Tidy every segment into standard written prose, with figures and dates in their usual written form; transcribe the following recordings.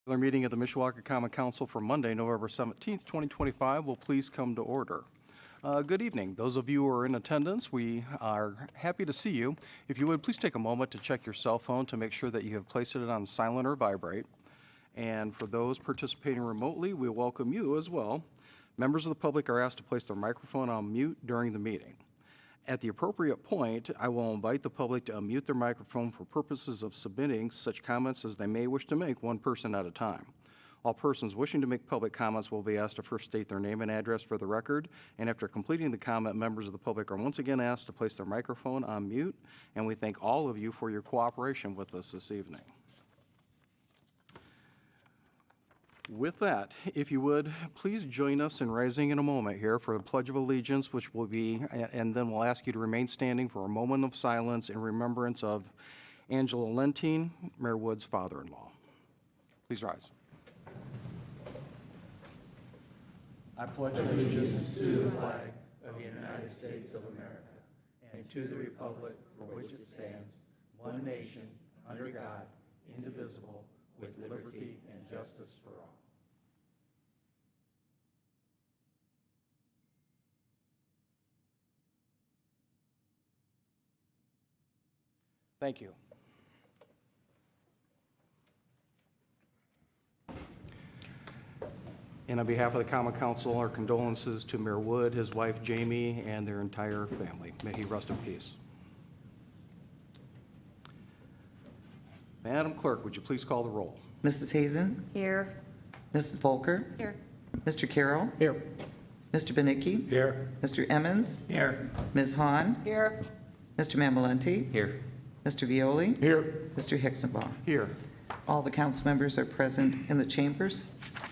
Regular meeting of the Mishawaka Common Council for Monday, November 17th, 2025 will please come to order. Good evening. Those of you who are in attendance, we are happy to see you. If you would, please take a moment to check your cell phone to make sure that you have placed it on silent or vibrate. And for those participating remotely, we welcome you as well. Members of the public are asked to place their microphone on mute during the meeting. At the appropriate point, I will invite the public to unmute their microphone for purposes of submitting such comments as they may wish to make, one person at a time. All persons wishing to make public comments will be asked to first state their name and address for the record, and after completing the comment, members of the public are once again asked to place their microphone on mute, and we thank all of you for your cooperation with us this evening. With that, if you would, please join us in rising in a moment here for the Pledge of Allegiance, which will be, and then we'll ask you to remain standing for a moment of silence in remembrance of Angela Lentine, Mayor Wood's father-in-law. Please rise. I pledge allegiance to the flag of the United States of America and to the republic for which it stands, one nation, under God, indivisible, with liberty and justice for all. Thank you. And on behalf of the Common Council, our condolences to Mayor Wood, his wife Jamie, and their entire family. May he rest in peace. Madam Clerk, would you please call the roll? Mrs. Hazen? Here. Mrs. Volker? Here. Mr. Carroll? Here. Mr. Benicki? Here. Mr. Emmons? Here. Ms. Hahn? Here. Mr. Mamalenti? Here. Mr. Violi? Here. Mr. Hixenbaugh? Here. All the council members are present in the chambers.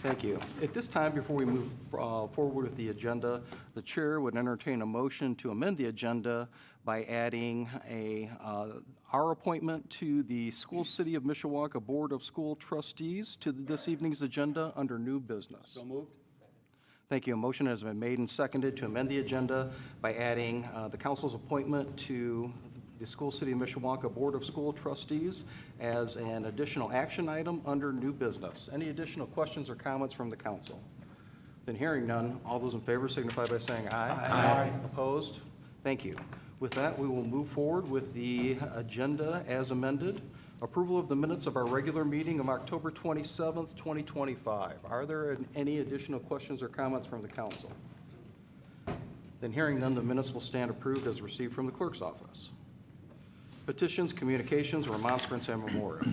Thank you. At this time, before we move forward with the agenda, the chair would entertain a motion to amend the agenda by adding our appointment to the School City of Mishawaka Board of School Trustees to this evening's agenda under new business. So moved. Thank you. A motion has been made and seconded to amend the agenda by adding the council's appointment to the School City of Mishawaka Board of School Trustees as an additional action item under new business. Any additional questions or comments from the council? Then hearing none, all those in favor signify by saying aye. Aye. Opposed? Thank you. With that, we will move forward with the agenda as amended. Approval of the minutes of our regular meeting of October 27th, 2025. Are there any additional questions or comments from the council? Then hearing none, the minutes will stand approved as received from the clerk's office. Petitions, communications, remonstrance, and memorial.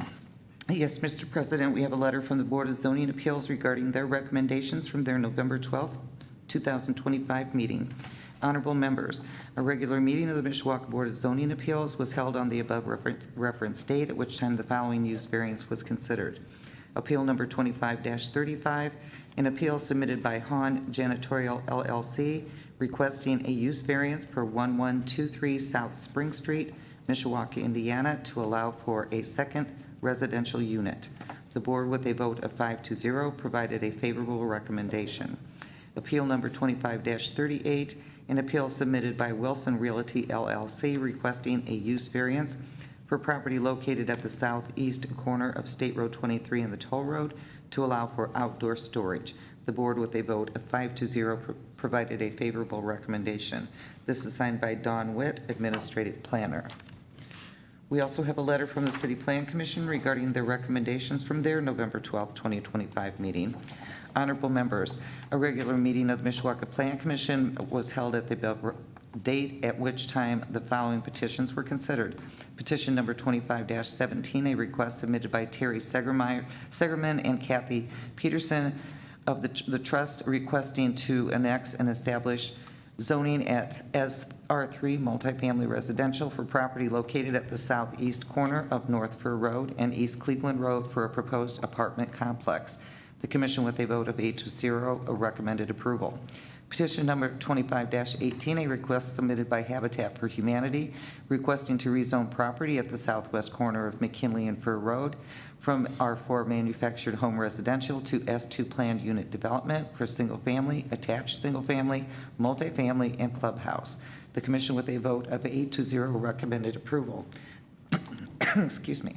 Yes, Mr. President, we have a letter from the Board of Zoning Appeals regarding their recommendations from their November 12th, 2025 meeting. Honorable members, a regular meeting of the Mishawaka Board of Zoning Appeals was held on the above reference date, at which time the following use variance was considered. Appeal number 25-35, an appeal submitted by Hahn Janitorial LLC requesting a use variance for 1123 South Spring Street, Mishawaka, Indiana, to allow for a second residential unit. The board, with a vote of 5-0, provided a favorable recommendation. Appeal number 25-38, an appeal submitted by Wilson Realty LLC requesting a use variance for property located at the southeast corner of State Road 23 and the Toll Road to allow for outdoor storage. The board, with a vote of 5-0, provided a favorable recommendation. This is signed by Don Witt, Administrative Planner. We also have a letter from the City Plan Commission regarding their recommendations from their November 12, 2025 meeting. Honorable members, a regular meeting of the Mishawaka Plan Commission was held at the above date, at which time the following petitions were considered. Petition number 25-17, a request submitted by Terry Segerman and Kathy Peterson of the trust requesting to annex and establish zoning as R3 multifamily residential for property located at the southeast corner of North Fir Road and East Cleveland Road for a proposed apartment complex. The commission, with a vote of 8-0, recommended approval. Petition number 25-18, a request submitted by Habitat for Humanity requesting to rezone property at the southwest corner of McKinley and Fir Road from R4 manufactured home residential to S2 planned unit development for single family, attached single family, multifamily, and clubhouse. The commission, with a vote of 8-0, recommended approval. Excuse me.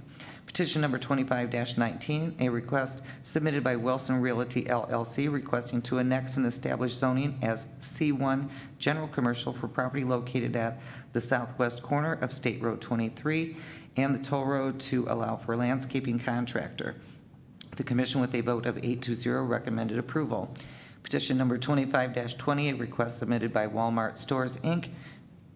Petition number 25-19, a request submitted by Wilson Realty LLC requesting to annex and establish zoning as C1 General Commercial for property located at the southwest corner of State Road 23 and the toll road to allow for a landscaping contractor. The commission, with a vote of 8 to 0, recommended approval. Petition number 25-20, a request submitted by Walmart Stores, Inc.,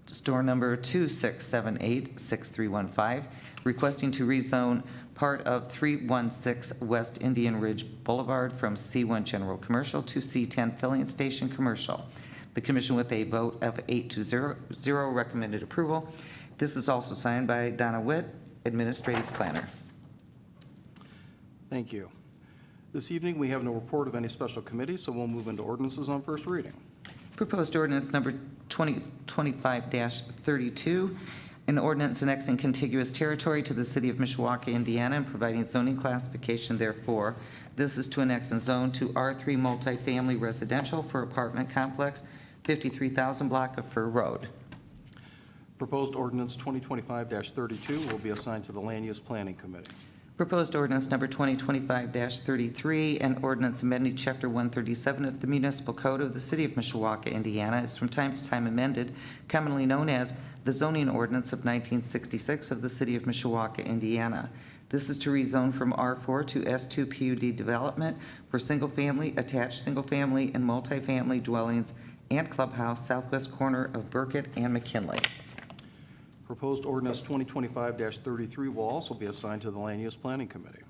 store number 26786315, requesting to rezone part of 316 West Indian Ridge Boulevard from C1 General Commercial to C10 Filling Station Commercial. The commission, with a vote of 8 to 0, recommended approval. This is also signed by Donna Witt, Administrative Planner. Thank you. This evening, we have no report of any special committee, so we'll move into ordinances on first reading. Proposed ordinance number 2025-32, an ordinance annexing contiguous territory to the city of Mishawaka, Indiana, and providing zoning classification therefore. This is to annex and zone to R3 multifamily residential for apartment complex, 53,000 block of Fur Road. Proposed ordinance 2025-32 will be assigned to the Land Use Planning Committee. Proposed ordinance number 2025-33, an ordinance amending Chapter 137 of the Municipal Code of the City of Mishawaka, Indiana, is from time to time amended, commonly known as the Zoning Ordinance of 1966 of the City of Mishawaka, Indiana. This is to rezone from R4 to S2 PUD development for single-family, attached single-family, and multifamily dwellings and clubhouse southwest corner of Burkett and McKinley. Proposed ordinance 2025-33 will also be assigned to the Land Use Planning Committee.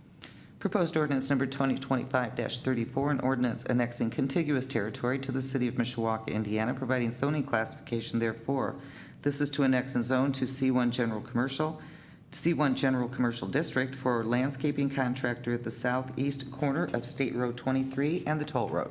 Proposed ordinance number 2025-34, an ordinance annexing contiguous territory to the city of Mishawaka, Indiana, providing zoning classification therefore. This is to annex and zone to C1 General Commercial District for landscaping contractor at the southeast corner of State Road 23 and the toll road.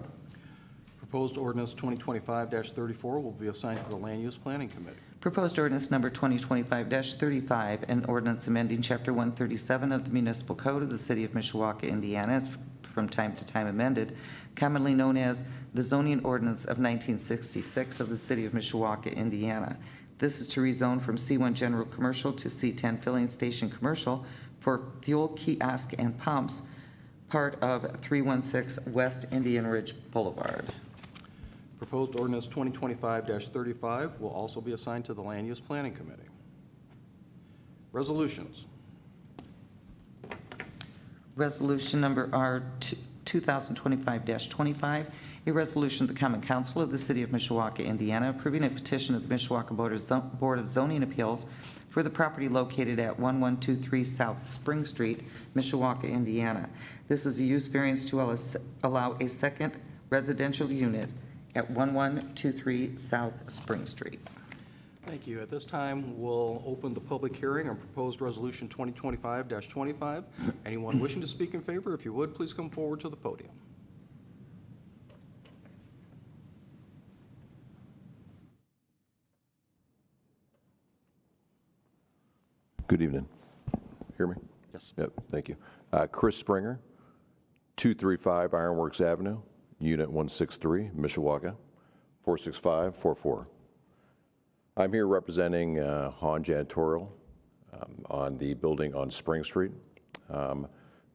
Proposed ordinance 2025-34 will be assigned to the Land Use Planning Committee. Proposed ordinance number 2025-35, an ordinance amending Chapter 137 of the Municipal Code of the City of Mishawaka, Indiana, is from time to time amended, commonly known as the Zoning Ordinance of 1966 of the City of Mishawaka, Indiana. This is to rezone from C1 General Commercial to C10 Filling Station Commercial for fuel kiosk and pumps, part of 316 West Indian Ridge Boulevard. Proposed ordinance 2025-35 will also be assigned to the Land Use Planning Committee. Resolutions. Resolution number R 2025-25, a resolution of the Common Council of the City of Mishawaka, Indiana, approving a petition of the Mishawaka Board of Zoning Appeals for the property located at 1123 South Spring Street, Mishawaka, Indiana. This is a use variance to allow a second residential unit at 1123 South Spring Street. Thank you. At this time, we'll open the public hearing on proposed resolution 2025-25. Anyone wishing to speak in favor, if you would, please come forward to the podium. Good evening. Hear me? Yes. Yep, thank you. Chris Springer, 235 Ironworks Avenue, Unit 163, Mishawaka, 46544. I'm here representing Han Janitorial on the building on Spring Street.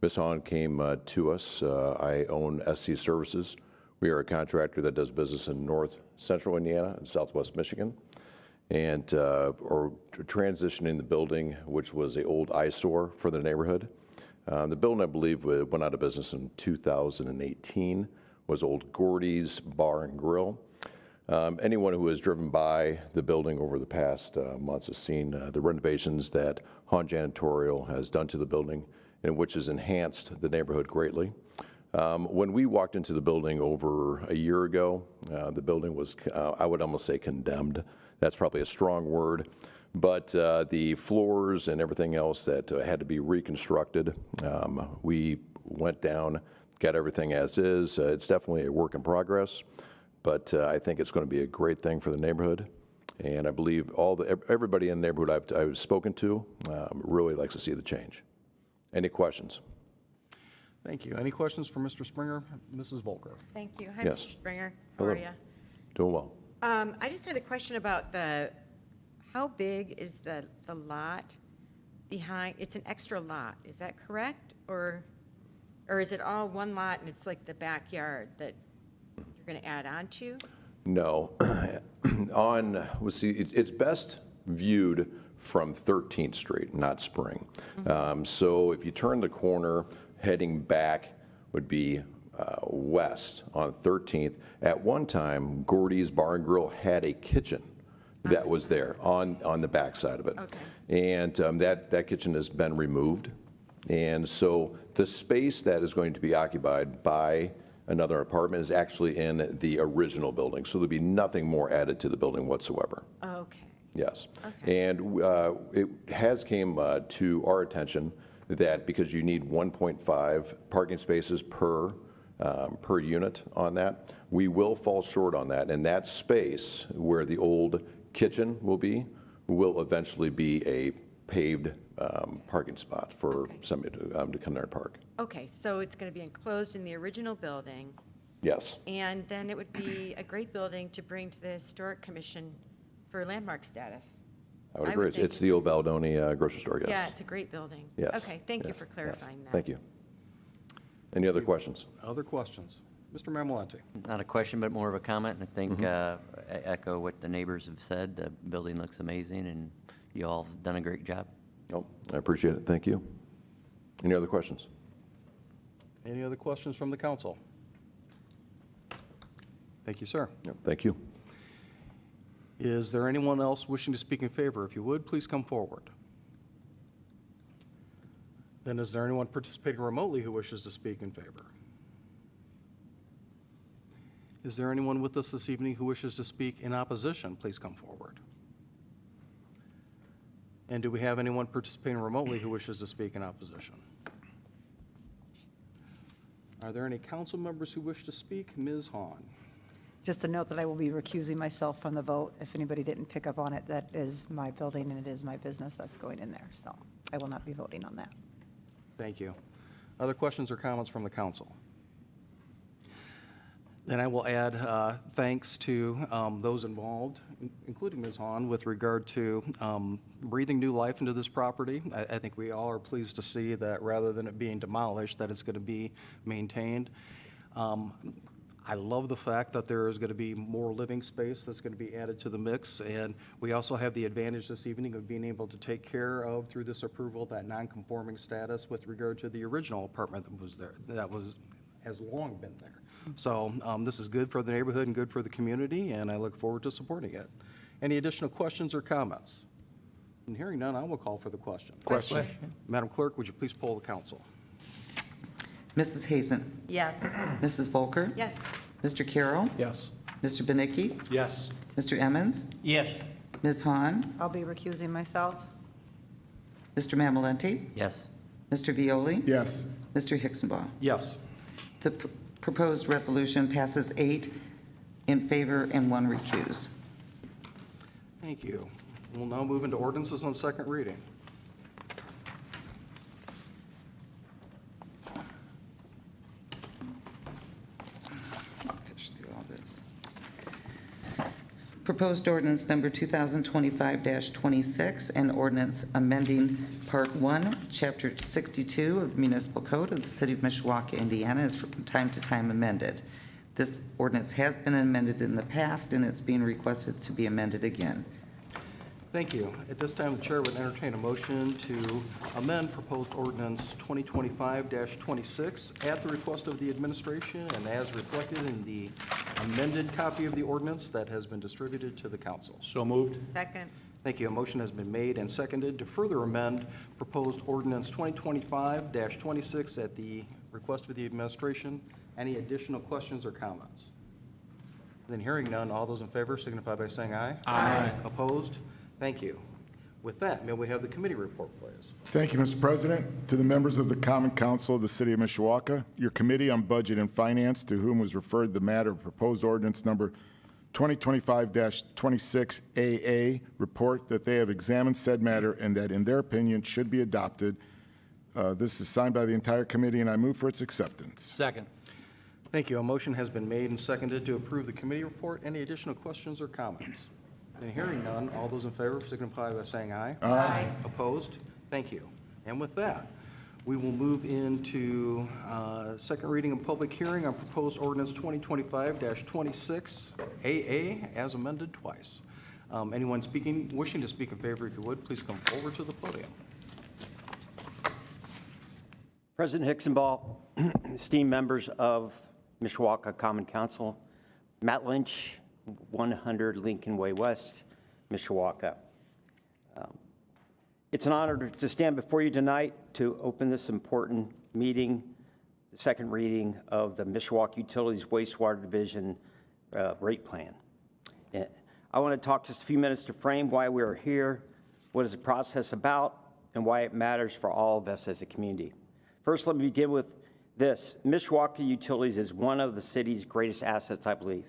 Ms. Han came to us. I own SC Services. We are a contractor that does business in north central Indiana and southwest Michigan, and are transitioning the building, which was an old eyesore for the neighborhood. The building, I believe, went out of business in 2018, was old Gordy's Bar and Grill. Anyone who has driven by the building over the past months has seen the renovations that Han Janitorial has done to the building, and which has enhanced the neighborhood greatly. When we walked into the building over a year ago, the building was, I would almost say, condemned. That's probably a strong word. But the floors and everything else that had to be reconstructed, we went down, got everything as is. It's definitely a work in progress, but I think it's going to be a great thing for the neighborhood. And I believe everybody in the neighborhood I've spoken to really likes to see the change. Any questions? Thank you. Any questions for Mr. Springer? Mrs. Volker? Thank you. Hi, Yes. Mr. Springer. How Hello. are you? Doing well. I just had a question about how big is the lot behind, it's an extra lot, is that correct? Or is it all one lot and it's like the backyard that you're going to add on to? No. It's best viewed from 13th Street, not Spring. So if you turn the corner, heading back would be west on 13th. At one time, Gordy's Bar and Grill had a kitchen that was there on the backside of it. Okay. And that kitchen has been removed. And so the space that is going to be occupied by another apartment is actually in the original building. So there'll be nothing more added to the building whatsoever. Okay. Yes. Okay. And it has came to our attention that because you need 1.5 parking spaces per unit on that, we will fall short on that. And that space where the old kitchen will eventually be a paved parking spot for Okay. somebody to come there and park. Okay, so it's going to be enclosed in the original building, Yes. and then it would be a great building to bring to the Historic Commission for landmark status. I would I agree. would think It's the old Baldoni grocery store, yes. Yeah, it's a great building. Yes. Okay, thank you Yes. for Yes. clarifying that. Thank you. Any other questions? Other questions? Mr. Mamalenti? Not a question, but more of a comment, and I think I echo what the neighbors have said. The building looks amazing, and you all have done a great job. No, I appreciate it. Thank you. Any other questions? Any other questions from the council? Thank you, sir. No, thank you. Is there anyone else wishing to speak in favor? If you would, please come forward. Then is there anyone participating remotely who wishes to speak in favor? Is there anyone with us this evening who wishes to speak in opposition? Please come forward. And do we have anyone participating remotely who wishes to speak in opposition? Are there any council members who wish to speak? Ms. Hahn? Just a note that I will be recusing myself from the vote. If anybody didn't pick up on it, that is my building and it is my business that's going in there. So I will not be voting on that. Thank you. Other questions or comments from the council? Then I will add thanks to those involved, including Ms. Hahn, with regard to breathing new life into this property. I think we all are pleased to see that rather than it being demolished, that it's going to be maintained. I love the fact that there is going to be more living space that's going to be added to the mix, and we also have the advantage this evening of being able to take care of, through this approval, that non-conforming status with regard to the original apartment that was there, has long been there. So this is good for the neighborhood and good for the community, and I look forward to supporting it. Any additional questions or comments? And hearing none, I will call for the question. Question. Madam Clerk, would you please poll the council? Mrs. Hazen. Yes. Mrs. Volker. Yes. Mr. Carroll. Yes. Mr. Benicki. Yes. Mr. Emmons. Yes. Ms. Hahn. I'll be recusing myself. Mr. Mamalenti. Yes. Mr. Violi. Yes. Mr. Hixenbaugh. Yes. The proposed resolution passes 8 in favor and 1 recuse. Thank you. We'll now move into ordinances on second reading. Finish through all this. Proposed ordinance number 2025-26, and ordinance amending Part 1, Chapter 62 of the Municipal Code of the City of Mishawaka, Indiana, is from time to time amended. This ordinance has been amended in the past, and it's being requested to be amended again. Thank you. At this time, the chair would entertain a motion to amend proposed ordinance 2025-26 at the request of the administration and as reflected in the amended copy of the ordinance that has been distributed to the council. So moved. Second. Thank you. A motion has been made and seconded to further amend proposed ordinance 2025-26 at the request of the administration. Any additional questions or comments? Then hearing none, all those in favor signify by saying aye. Aye. Opposed? Thank you. With that, may we have the committee report, please? Thank you, Mr. President. To the members of the Common Council of the City of Mishawaka, your Committee on Budget and Finance, to whom was referred the matter of proposed ordinance number 2025-26AA, report that they have examined said matter and that, in their opinion, should be adopted. This is signed by the entire committee, and I move for its acceptance. Second. Thank you. A motion has been made and seconded to approve the committee report. Any additional questions or comments? And hearing none, all those in favor signify by saying aye. Aye. Opposed? Thank you. And with that, we will move into second reading and public hearing on proposed ordinance 2025-26 AA as amended twice. Anyone wishing to speak in favor, if you would, please come forward to the podium. President Hicksonball, esteemed members of Mishawaka Common Council, Matt Lynch, 100 Lincoln Way West, Mishawaka. It's an honor to stand before you tonight to open this important meeting, the second reading of the Mishawaka Utilities Wastewater Division rate plan. I want to talk just a few minutes to frame why we are here, what is the process about, and why it matters for all of us as a community. First, let me begin with this. Mishawaka Utilities is one of the city's greatest assets, I believe.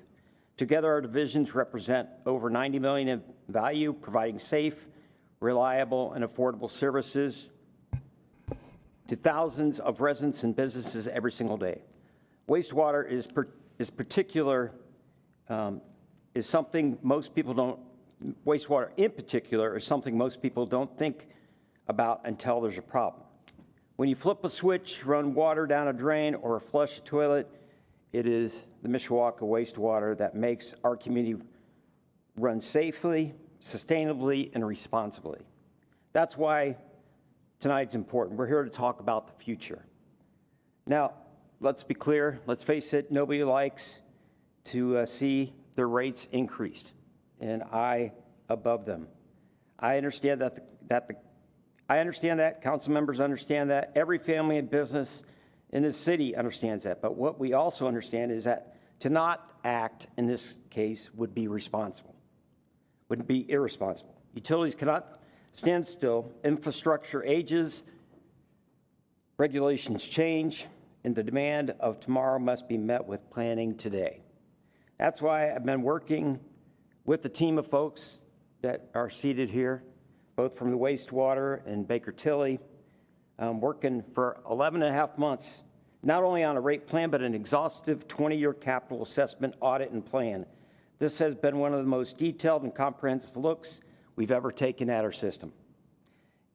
Together, our divisions represent over $90 million in value, providing safe, reliable, and affordable services to thousands of residents and businesses every single day. Wastewater is something most people don't, wastewater in particular is something most people don't think about until there's a problem. When you flip a switch, run water down a drain, or flush a toilet, it is the Mishawaka wastewater that makes our community run safely, sustainably, and responsibly. That's why tonight's important. We're here to talk about the future. Now, let's be clear. Let's face it, nobody likes to see their rates increased, and I above them. I understand that, council members understand that, every family and business in this city understands that, but what we also understand is that to not act in this case would be irresponsible. Utilities cannot stand still. Infrastructure ages, regulations change, and the demand of tomorrow must be met with planning today. That's why I've been working with the team of folks that are seated here, both from the wastewater and Baker Tilly, working for 11 and a half months, not only on a rate plan, but an exhaustive 20-year capital assessment audit and plan. This has been one of the most detailed and comprehensive looks we've ever taken at our system.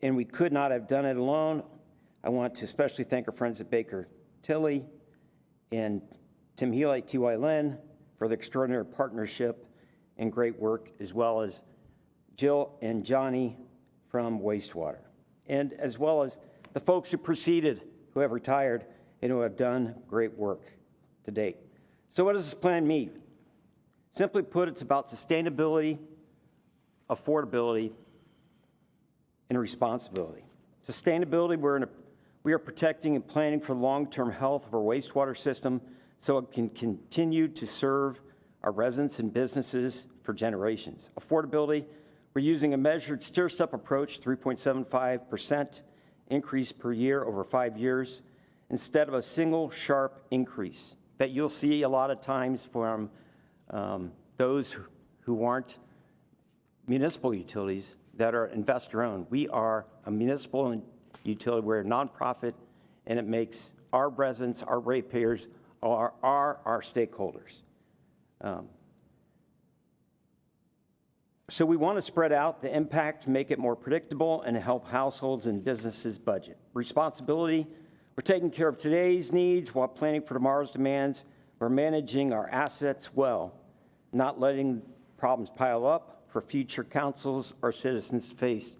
And we could not have done it alone. I want to especially thank our friends at Baker Tilly and Tim Healy, T.Y. Lynn, for the extraordinary partnership and great work, as well as Jill and Johnny from wastewater, and as well as the folks who preceded, who have retired, and who have done great work to date. So what does this plan mean? Simply put, it's about sustainability, affordability, and responsibility. Sustainability, we are protecting and planning for the long-term health of our wastewater system so it can continue to serve our residents and businesses for generations. Affordability, we're using a measured stair-step approach, 3.75% increase per year over 5 years, instead of a single sharp increase that you'll see a lot of times from those who aren't municipal utilities that are investor-owned. We are a municipal utility. We're a nonprofit, and it makes our residents, our ratepayers, are our stakeholders. So we want to spread out the impact, make it more predictable, and help households and businesses budget. Responsibility, we're taking care of today's needs while planning for tomorrow's demands. We're managing our assets well, not letting problems pile up for future councils or citizens to face.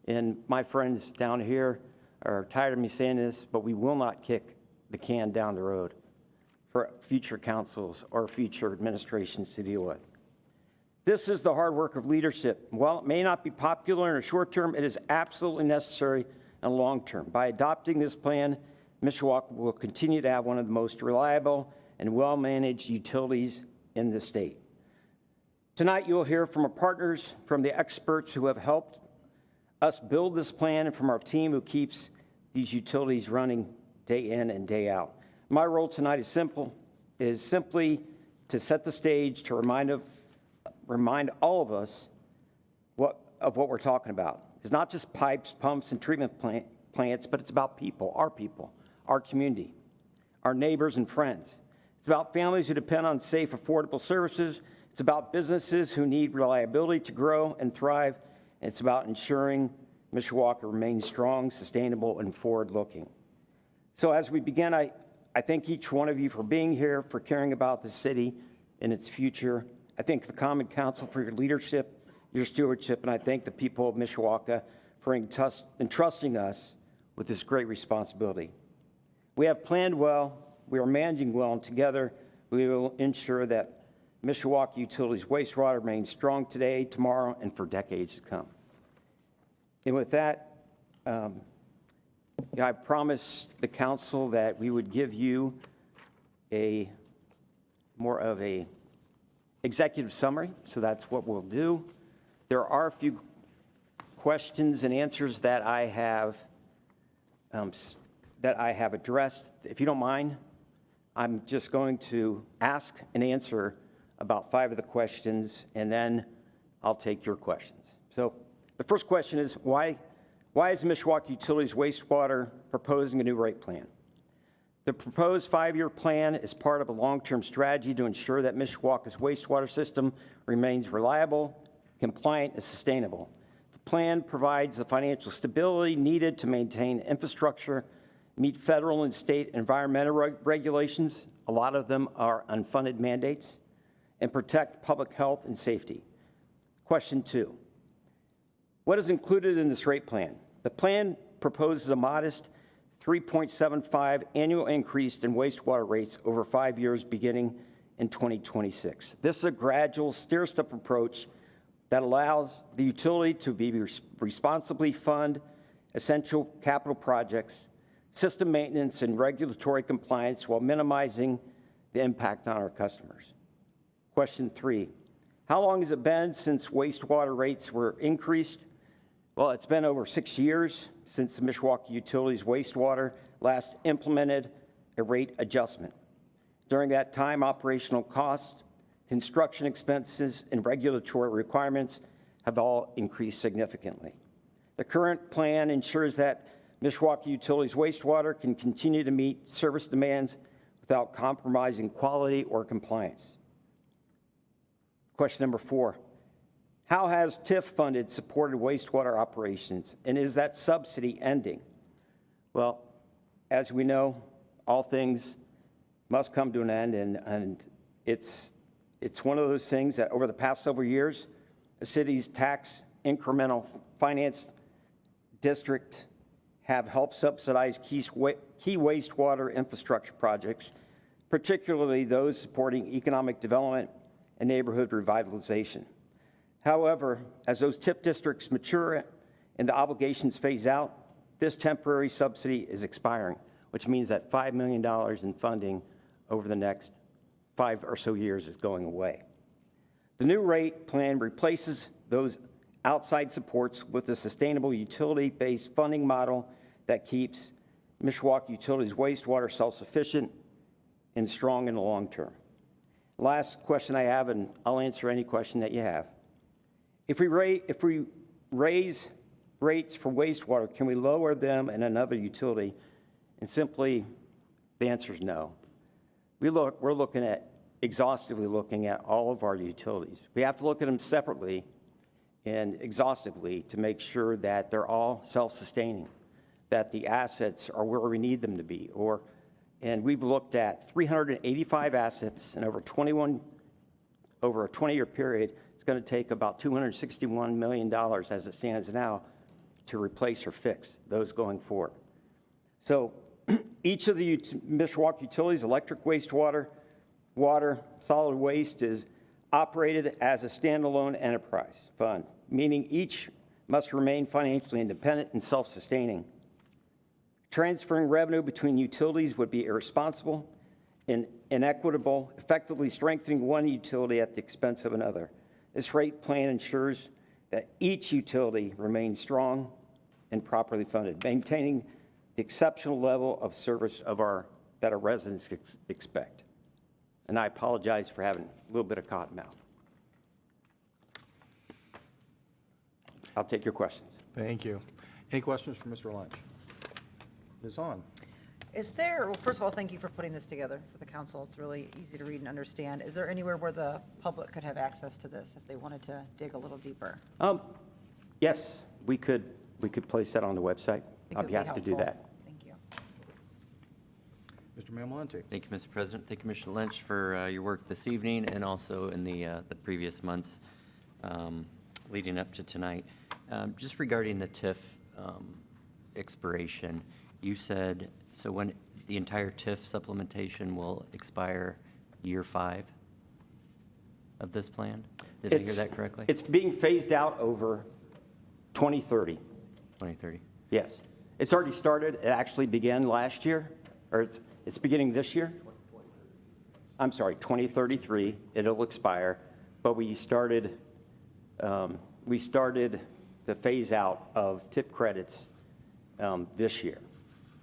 And my friends down here are tired of me saying this, but we will not kick the can down the road for future councils or future administrations to deal with. This is the hard work of leadership. While it may not be popular in the short term, it is absolutely necessary in the long term. By adopting this plan, Mishawaka will continue to have one of the most reliable and well-managed utilities in the state. Tonight, you'll hear from our partners, from the experts who have helped us build this plan, and from our team who keeps these utilities running day in and day out. My role tonight is simply to set the stage, to remind all of us of what we're talking about. It's not just pipes, pumps, and treatment plants, but it's about people, our community, our neighbors and friends. It's about families who depend on safe, affordable services. It's about businesses who need reliability to grow and thrive. And it's about ensuring Mishawaka remains strong, sustainable, and forward-looking. So as we begin, I thank each one of you for being here, for caring about the city and its future. I thank the Common Council for your leadership, your stewardship, and I thank the people of Mishawaka for entrusting us with this great responsibility. We have planned well, we are managing well, and together we will ensure that Mishawaka Utilities wastewater remains strong today, tomorrow, and for decades to come. And with that, I promised the council that we would give you more of a executive summary, so that's what we'll do. There are a few questions and answers that I have addressed. If you don't mind, I'm just going to ask and answer about 5 of the questions, and then I'll take your questions. So the first question is, why is Mishawaka Utilities Wastewater proposing a new rate plan? The proposed 5-year plan is part of a long-term strategy to ensure that Mishawaka's wastewater system remains reliable, compliant, and sustainable. The plan provides the financial stability needed to maintain infrastructure, meet federal and state environmental regulations, a lot of them are unfunded mandates, and protect public health and safety. Question 2, what is included in this rate plan? The plan proposes a modest 3.75 annual increase in wastewater rates over 5 years beginning in 2026. This is a gradual, stair-step approach that allows the utility to be responsibly fund essential capital projects, system maintenance, and regulatory compliance while minimizing the impact on our customers. Question 3, how long has it been since wastewater rates were increased? Well, it's been over 6 years since the Mishawaka Utilities wastewater last implemented a rate adjustment. During that time, operational costs, construction expenses, and regulatory requirements have all increased significantly. The current plan ensures that Mishawaka Utilities wastewater can continue to meet service demands without compromising quality or compliance. Question number 4, how has TIF funded supported wastewater operations, and is that subsidy ending? Well, as we know, all things must come to an end, and it's one of those things that over the past several years, the city's tax incremental finance district have helped subsidize key wastewater infrastructure projects, particularly those supporting economic development and neighborhood revitalization. However, as those TIF districts mature and the obligations phase out, this temporary subsidy is expiring, which means that $5 million in funding over the next 5 or so years is going away. The new rate plan replaces those outside supports with a sustainable utility-based funding model that keeps Mishawaka Utilities wastewater self-sufficient and strong in the long term. Last question I have, and I'll answer any question that you have. If we raise rates for wastewater, can we lower them in another utility? And simply, the answer is no. We're looking at, exhaustively looking at all of our utilities. We have to look at them separately and exhaustively to make sure that they're all self-sustaining, that the assets are where we need them to be. And we've looked at 385 assets and over a 20-year period. It's going to take about $261 million as it stands now to replace or fix those going forward. So each of the Mishawaka Utilities, electric, wastewater, water, solid waste, is operated as a standalone enterprise fund, meaning each must remain financially independent and self-sustaining. Transferring revenue between utilities would be irresponsible and inequitable, effectively strengthening one utility at the expense of another. This rate plan ensures that each utility remains strong and properly funded, maintaining the exceptional level of service that our residents expect. And I apologize for having a little bit of cotton mouth. I'll take your questions. Thank you. Any questions for Mr. Lynch? Ms. Hahn? Is there, well, first of all, thank you for putting this together for the council. It's really easy to read and understand. Is there anywhere where the public could have access to this if they wanted to dig a little deeper? Yes, we could we could place that on the website. Think I'd it be would happy to do helpful. that. Thank you. Mr. Mamalante? Thank you, Mr. President. Thank you, Commissioner Lynch, for your work this evening and also in the previous months leading up to tonight. Just regarding the TIF expiration, you said, so when the entire TIF supplementation will expire year 5 of this plan? Did I hear that correctly? It's being phased out over 2030. 2030. Yes. It's already started. It actually began last year, or it's beginning this year? I'm sorry, 2033. It'll expire. But we started the phase out of TIP credits this year.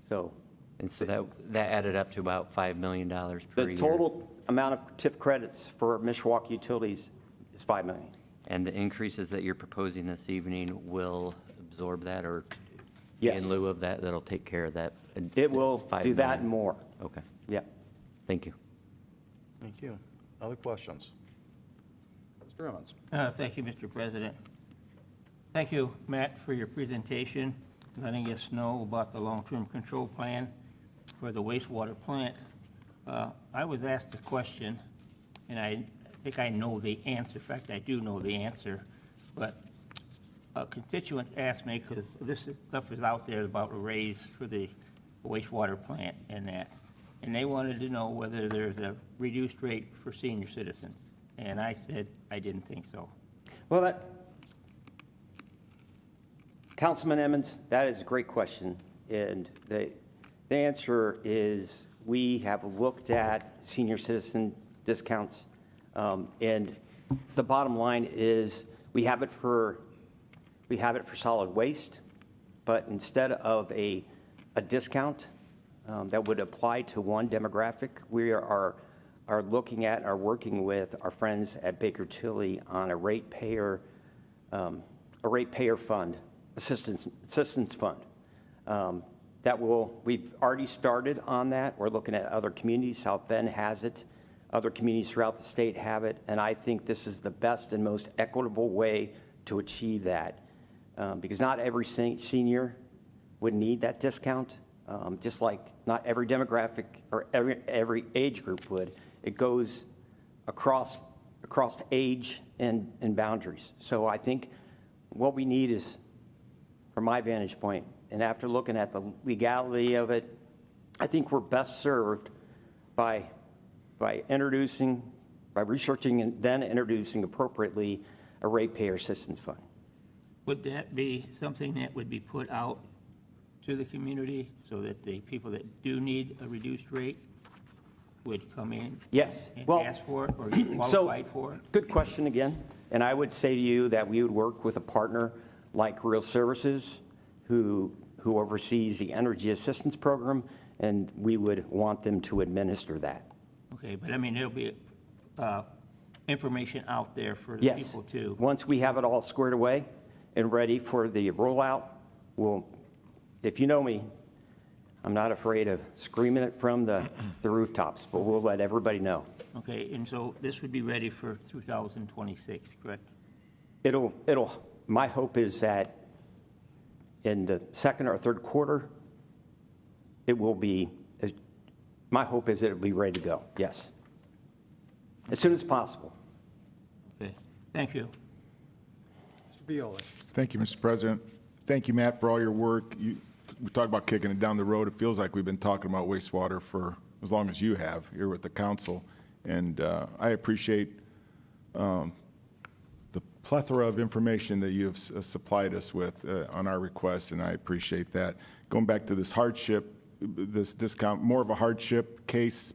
So And so that added up to about $5 million per year. the total amount of TIF credits for Mishawaka Utilities is $5 million. And the increases that you're proposing this evening will absorb that, or Yes. in lieu of that, that'll take care of that? It will $5 do that million? and more. Okay, Yeah. thank you. Thank you. Other questions? Mr. Emmons? Thank you, Mr. President. Thank you, Matt, for your presentation, letting us know about the long-term control plan for the wastewater plant. I was asked a question, and I think I know the answer. In fact, I do know the answer, but a constituent asked me, because this stuff is out there about a raise for the wastewater plant and that, and they wanted to know whether there's a reduced rate for senior citizens. And I said I didn't think so. Well, Councilman Emmons, that is a great question. And the answer is we have looked at senior citizen discounts. And the bottom line is we have it for solid waste, but instead of a discount that would apply to one demographic, we are looking at, are working with our friends at Baker Tilly on a ratepayer fund, assistance fund. We've already started on that. We're looking at other communities. South Bend has it. Other communities throughout the state have it. And I think this is the best and most equitable way to achieve that. Because not every senior would need that discount, just like not every demographic or every age group would. It goes across age and boundaries. So I think what we need is, from my vantage point, and after looking at the legality of it, I think we're best served by researching and then introducing appropriately a ratepayer assistance fund. Would that be something that would be put out to the community so that the people that do need a reduced rate would come in? Yes. And Well, ask for it or get So, qualified for it? good question again. And I would say to you that we would work with a partner like Real Services, who oversees the Energy Assistance Program, and we would want them to administer that. Okay, but I mean, there'll be information out there for the Yes. people to. Once we have it all squared away and ready for the rollout, if you know me, I'm not afraid of screaming it from the rooftops, but we'll let everybody know. Okay, and so this would be ready for 2026, correct? My hope is that in the second or third quarter, my hope is it'll be ready to go, yes. As soon as possible. Okay, thank you. Mr. Viola? Thank you, Mr. President. Thank you, Matt, for all your work. We talk about kicking it down the road. It feels like we've been talking about wastewater for as long as you have here with the council. And I appreciate the plethora of information that you've supplied us with on our requests, and I appreciate that. Going back to this hardship, this discount, more of a hardship case,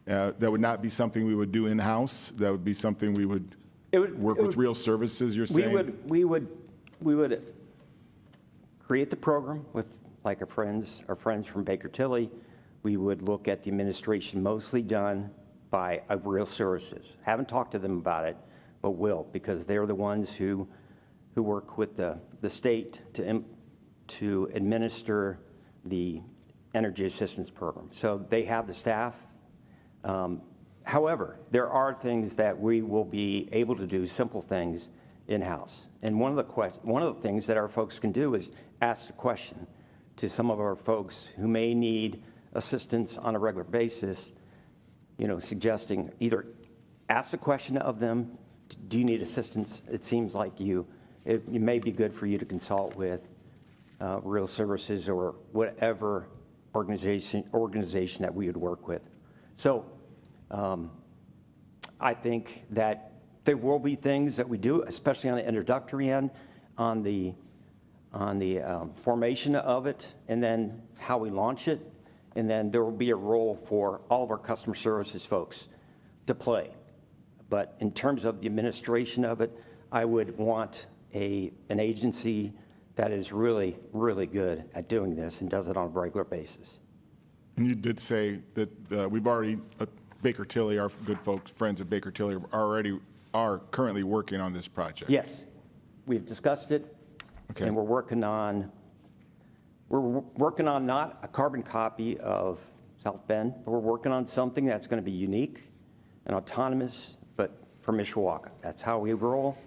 that would not be something we would do in-house. That would be something we would work with Real Services, you're saying? We would create the program with, like, our friends from Baker Tilly. We would look at the administration mostly done by Real Services. Haven't talked to them about it, but will, because they're the ones who work with the state to administer the Energy Assistance Program. So they have the staff. However, there are things that we will be able to do, simple things, in-house. And one of the things that our folks can do is ask the question to some of our folks who may need assistance on a regular basis, suggesting either ask the question of them, do you need assistance? It seems like it may be good for you to consult with Real Services or whatever organization that we would work with. So I think that there will be things that we do, especially on the introductory end, on the formation of it, and then how we launch it. And then there will be a role for all of our customer services folks to play. But in terms of the administration of it, I would want an agency that is really, really good at doing this and does it on a regular basis. And you did say that we've already, Baker Tilly, our good folks, friends at Baker Tilly, are currently working on this project. Yes, we've discussed it, Okay. and we're working on not a carbon copy of South Bend, but we're working on something that's going to be unique and autonomous, but for Mishawaka. That's how we roll,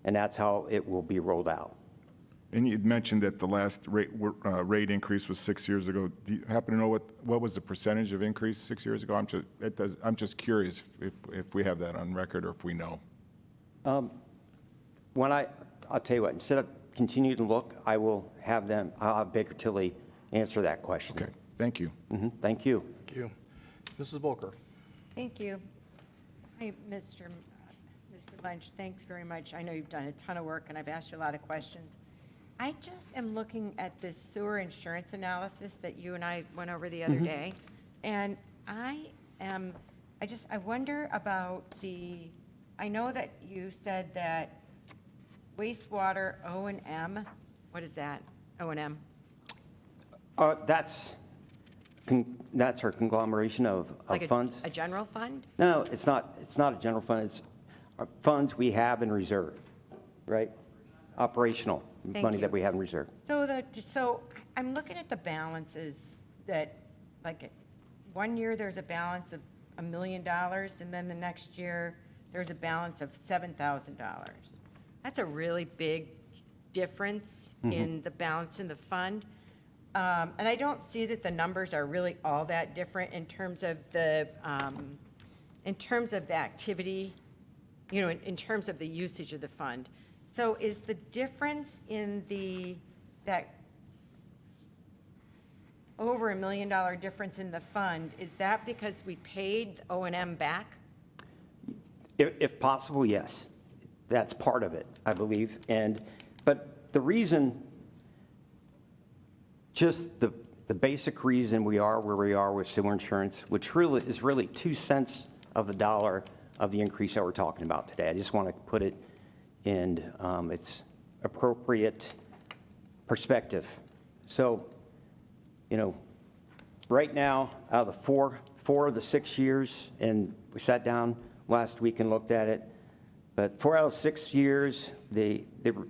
and that's how it will be rolled out. And you'd mentioned that the last rate increase was 6 years ago. Do you happen to know what was the percentage of increase 6 years ago? I'm just curious if we have that on record or if we know. I'll tell you what, instead of continuing to look, I'll have Baker Tilly answer that question. Okay, thank you. Thank you. Thank you. Mrs. Volker? Thank you. Hi, Mr. Lynch, thanks very much. I know you've done a ton of work, and I've asked you a lot of questions. I just am looking at this sewer insurance analysis that you and I went over the other day, and I wonder about I know that you said that wastewater O&M, what is that, O&M? That's our conglomeration of Like funds. a general fund? No, it's not a general fund. It's funds we have in reserve, right? Operational Thank money you. that we have in reserve. So I'm looking at the balances that, like, 1 year there's a balance of $1 million, and then the next year there's a balance of $7,000. That's a really big difference in the balance in the fund. And I don't see that the numbers are really all that different in terms of the activity, in terms of the usage of the fund. So is the difference in that over $1 million difference in the fund, is that because we paid O&M back? If possible, yes. That's part of it, I believe. But the reason, just the basic reason we are where we are with sewer insurance, which really is really 2 cents of the dollar of the increase that we're talking about today. I just want to put it in its appropriate perspective. So, right now, out of the four of the 6 years, and we sat down last week and looked at it, but 4 out of 6 years, the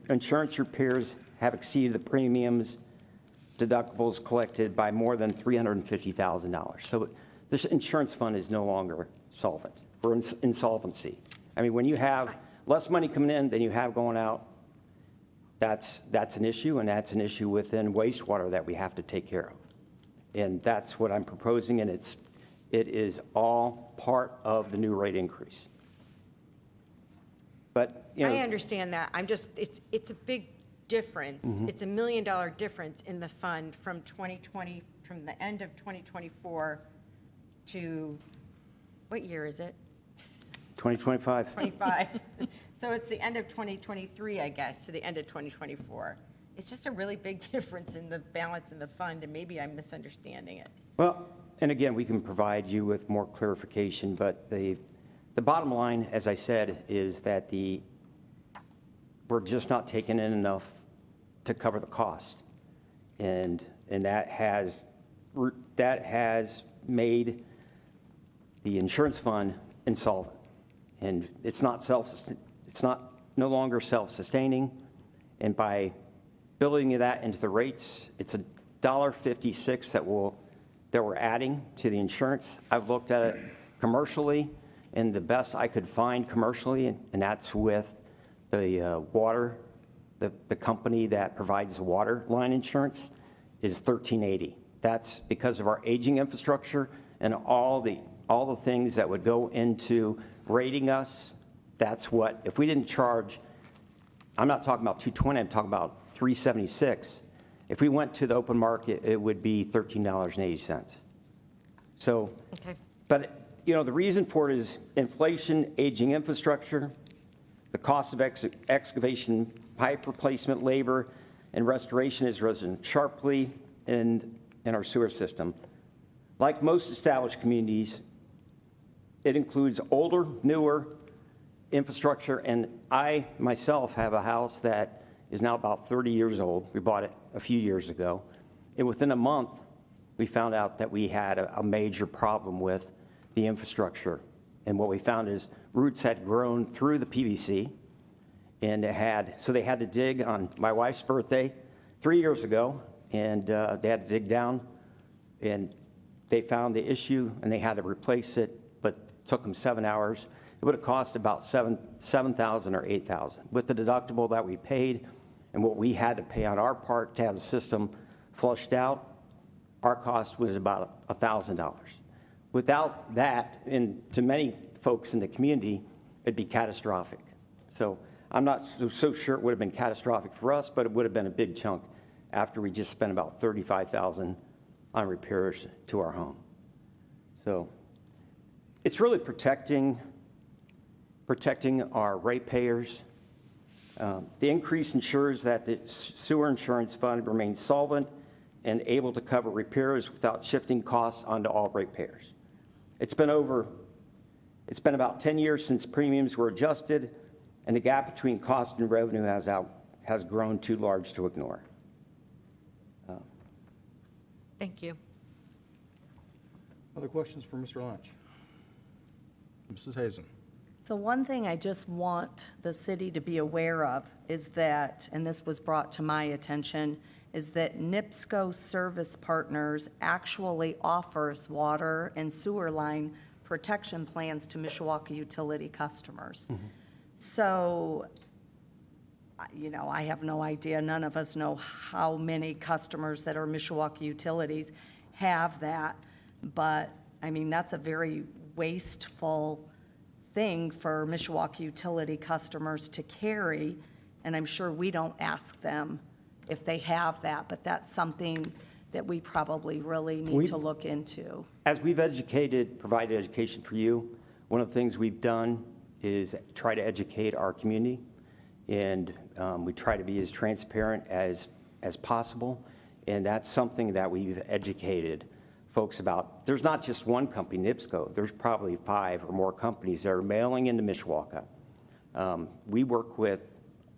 insurance repairs have exceeded the premiums, deductibles collected by more than $350,000. So this insurance fund is no longer solvent. We're in insolvency. I mean, when you have less money coming in than you have going out, that's an issue, and that's an issue within wastewater that we have to take care of. And that's what I'm proposing, and it is all part of the new rate increase. But, I understand that. It's a big difference. It's $1 million difference in the fund from the end of 2024 to, what year is it? 2025. 25. So it's the end of 2023, I guess, to the end of 2024. It's just a really big difference in the balance in the fund, and maybe I'm misunderstanding it. Well, and again, we can provide you with more clarification, but the bottom line, as I said, is that we're just not taking in enough to cover the cost. And that has made the insurance fund insolvent. And it's no longer self-sustaining. And by building that into the rates, it's $1.56 that we're adding to the insurance. I've looked at it commercially, and the best I could find commercially, and that's with water, the company that provides water line insurance is $1,380. That's because of our aging infrastructure and all the things that would go into rating us. That's what, if we didn't charge, I'm not talking about $220, I'm talking about $376. If we went to the open market, it would be $13.80. So, Okay. but, you know, the reason for it is inflation, aging infrastructure, the cost of excavation, pipe replacement, labor, and restoration has risen sharply in our sewer system. Like most established communities, it includes older, newer infrastructure, and I myself have a house that is now about 30 years old. We bought it a few years ago, and within a month, we found out that we had a major problem with the infrastructure. And what we found is roots had grown through the PVC, and so they had to dig on my wife's birthday 3 years ago, and they had to dig down, and they found the issue, and they had to replace it, but it took them 7 hours. It would have cost about $7,000 or $8,000. With the deductible that we paid and what we had to pay on our part to have the system flushed out, our cost was about $1,000. Without that, and to many folks in the community, it'd be catastrophic. So I'm not so sure it would have been catastrophic for us, but it would have been a big chunk after we just spent about $35,000 on repairs to our home. So it's really protecting our ratepayers. The increase ensures that the sewer insurance fund remains solvent and able to cover repairs without shifting costs onto all ratepayers. It's been about 10 years since premiums were adjusted, and the gap between cost and revenue has grown too large to ignore. Thank you. Other questions for Mr. Lynch? Mrs. Hazen? So one thing I just want the city to be aware of is that, and this was brought to my attention, is that NIPSCO Service Partners actually offers water and sewer line protection plans to Mishawaka utility customers. So, you know, I have no idea, none of us know how many customers that are Mishawaka utilities have that, but, I mean, that's a very wasteful thing for Mishawaka utility customers to carry, and I'm sure we don't ask them if they have that, but that's something that we probably really need to look into. As we've provided education for you, one of the things we've done is try to educate our community, and we try to be as transparent as possible, and that's something that we've educated folks about. There's not just one company, NIPSCO. There's probably 5 or more companies that are mailing into Mishawaka. We work with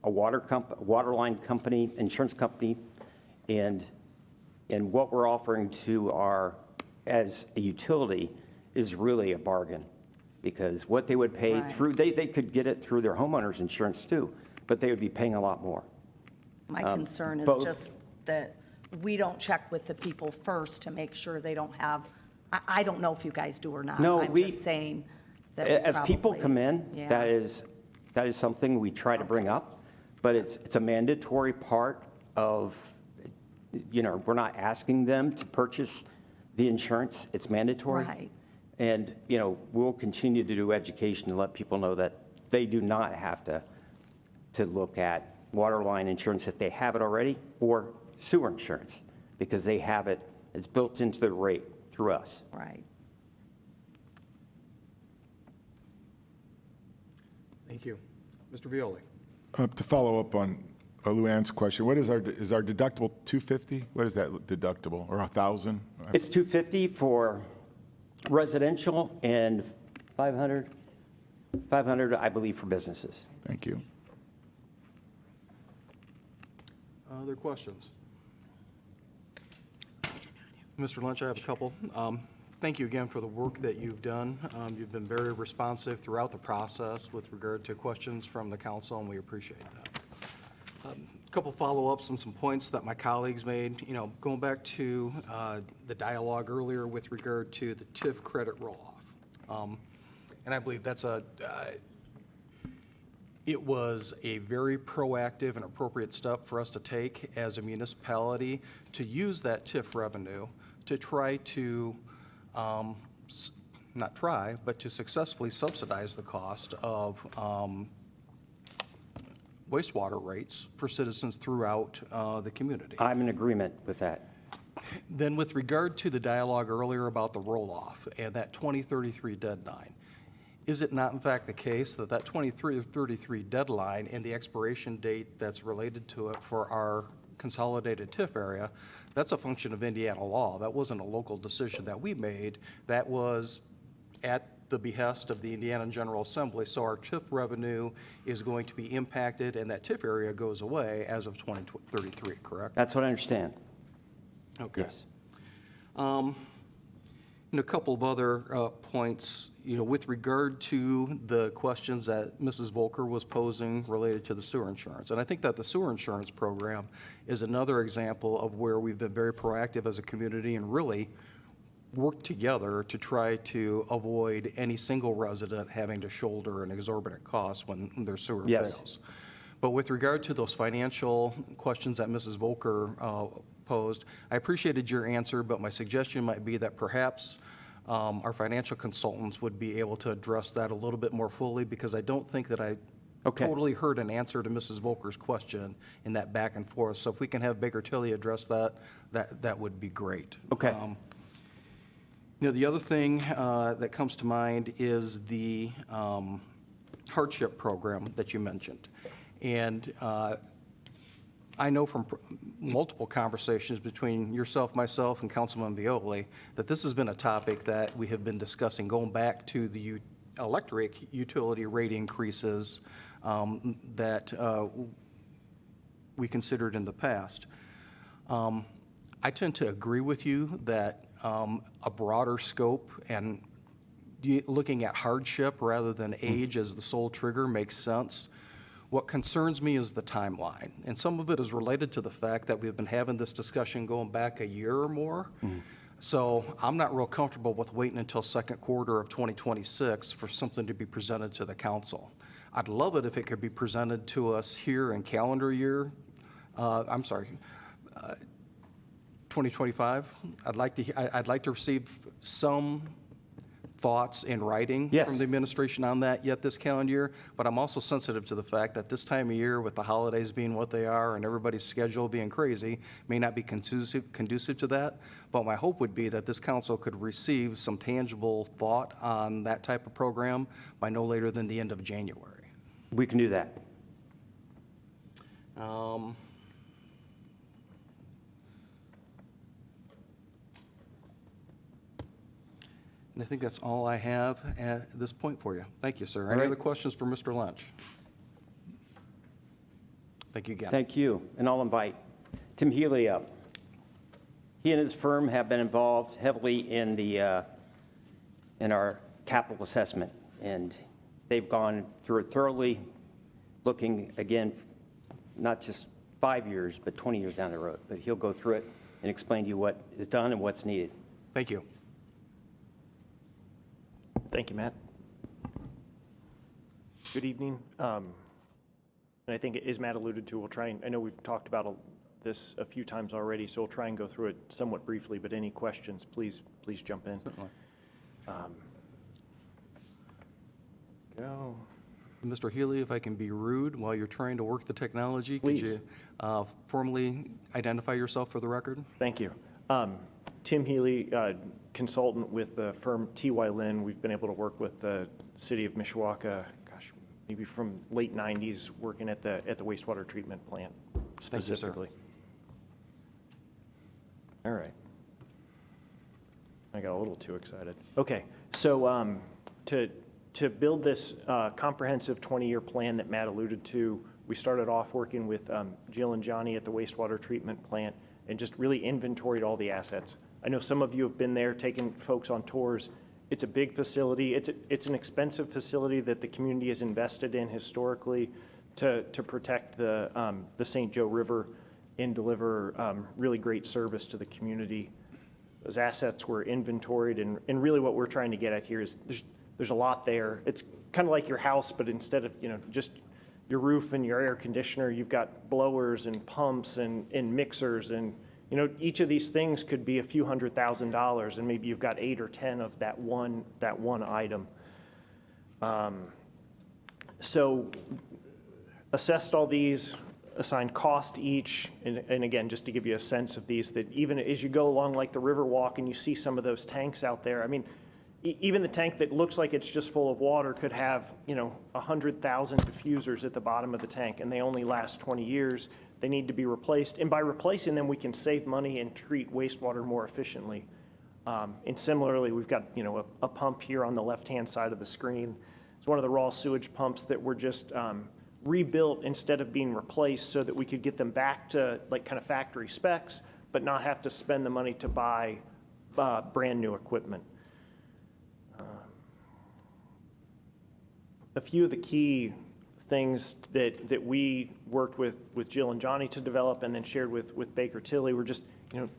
a water line company, insurance company, and what we're offering to as a utility is really a bargain, because what they would pay Right. through, they could get it through their homeowner's insurance too, but they would be paying a lot more. My concern is both- just that we don't check with the people first to make sure they don't have, I don't know if you guys do or not. No, I'm just saying that we As people probably- come in, Yeah. that is something we try to bring up, but it's a mandatory part of, you know, we're not asking them to purchase the insurance, it's mandatory. Right. And, you know, we'll continue to do education to let people know that they do not have to look at water line insurance if they have it already, or sewer insurance, because they have it, it's built into the rate through us. Right. Thank you. Mr. Violi? To follow up on Luann's question, what is our deductible, $250? What is that deductible, or $1,000? It's $250 for residential and $500, I believe, for businesses. Thank you. Other questions? Mr. Lynch, I have a couple. Thank you again for the work that you've done. You've been very responsive throughout the process with regard to questions from the council, and we appreciate that. A couple follow-ups on some points that my colleagues made. You know, going back to the dialogue earlier with regard to the TIF credit roll-off. And I believe that's It was a very proactive and appropriate step for us to take as a municipality to use that TIF revenue to try to, not try, but to successfully subsidize the cost of wastewater rates for citizens throughout the community. I'm in agreement with that. Then with regard to the dialogue earlier about the roll-off and that 2033 deadline, is it not in fact the case that that 2033 deadline and the expiration date that's related to it for our consolidated TIF area, that's a function of Indiana law. That wasn't a local decision that we made. That was at the behest of the Indiana General Assembly. So our TIF revenue is going to be impacted and that TIF area goes away as of 2033, correct? That's what I understand. Okay. Yes. And a couple of other points, with regard to the questions that Mrs. Volker was posing related to the sewer insurance. And I think that the sewer insurance program is another example of where we've been very proactive as a community and really worked together to try to avoid any single resident having to shoulder an exorbitant cost when their sewer Yes. fails. But with regard to those financial questions that Mrs. Volker posed, I appreciated your answer, but my suggestion might be that perhaps our financial consultants would be able to address that a little bit more fully, because I don't think that I Okay. totally heard an answer to Mrs. Volker's question in that back and forth. So if we can have Baker Tilly address that would be great. Okay. The other thing that comes to mind is the hardship program that you mentioned. And I know from multiple conversations between yourself, myself, and Councilman Violi that this has been a topic that we have been discussing going back to the electric utility rate increases that we considered in the past. I tend to agree with you that a broader scope and looking at hardship rather than age as the sole trigger makes sense. What concerns me is the timeline, and some of it is related to the fact that we've been having this discussion going back a year or more. So I'm not real comfortable with waiting until second quarter of 2026 for something to be presented to the council. I'd love it if it could be presented to us here in calendar year, 2025. I'd like to receive some thoughts in writing Yes. from the administration on that yet this calendar year, but I'm also sensitive to the fact that this time of year, with the holidays being what they are and everybody's schedule being crazy, may not be conducive to that. But my hope would be that this council could receive some tangible thought on that type of program by no later than the end of January. We can do that. And I think that's all I have at this point for you. Thank you, sir. All Any right. other questions for Mr. Lynch? Thank you again. Thank you. And I'll invite Tim Healy up. He and his firm have been involved heavily in our capital assessment, and they've gone through it thoroughly, looking, again, not just 5 years, but 20 years down the road. But he'll go through it and explain to you what is done and what's needed. Thank you. Thank you, Matt. Good evening. And I think, as Matt alluded to, we'll try and, I know we've talked about this a few times already, so we'll try and go through it somewhat briefly, but any questions, please jump in. Certainly. Go. Mr. Healy, if I can be rude while you're trying to work the technology, could Please. you formally identify yourself for the record? Thank you. Tim Healy, consultant with the firm T.Y. Lin. We've been able to work with the city of Mishawaka, gosh, maybe from late 90s, working at the wastewater treatment plant Thank you, sir. specifically. All right. I got a little too excited. Okay, so to build this comprehensive 20-year plan that Matt alluded to, we started off working with Jill and Johnny at the wastewater treatment plant and just really inventoried all the assets. I know some of you have been there, taken folks on tours. It's a big facility. It's an expensive facility that the community has invested in historically to protect the St. Joe River and deliver really great service to the community. Those assets were inventoried, and really what we're trying to get at here is there's a lot there. It's kind of like your house, but instead of just your roof and your air conditioner, you've got blowers and pumps and mixers, and, you know, each of these things could be a few $100,000, and maybe you've got 8 or 10 of that one item. So assessed all these, assigned cost to each, and again, just to give you a sense of these, that even as you go along like the Riverwalk and you see some of those tanks out there, I mean, even the tank that looks like it's just full of water could have, you know, 100,000 diffusers at the bottom of the tank, and they only last 20 years. They need to be replaced, and by replacing them, we can save money and treat wastewater more efficiently. And similarly, we've got, you know, a pump here on the left-hand side of the screen. It's one of the raw sewage pumps that were just rebuilt instead of being replaced, so that we could get them back to like kind of factory specs, but not have to spend the money to buy brand new equipment. A few of the key things that we worked with Jill and Johnny to develop and then shared with Baker Tilly were just, you know,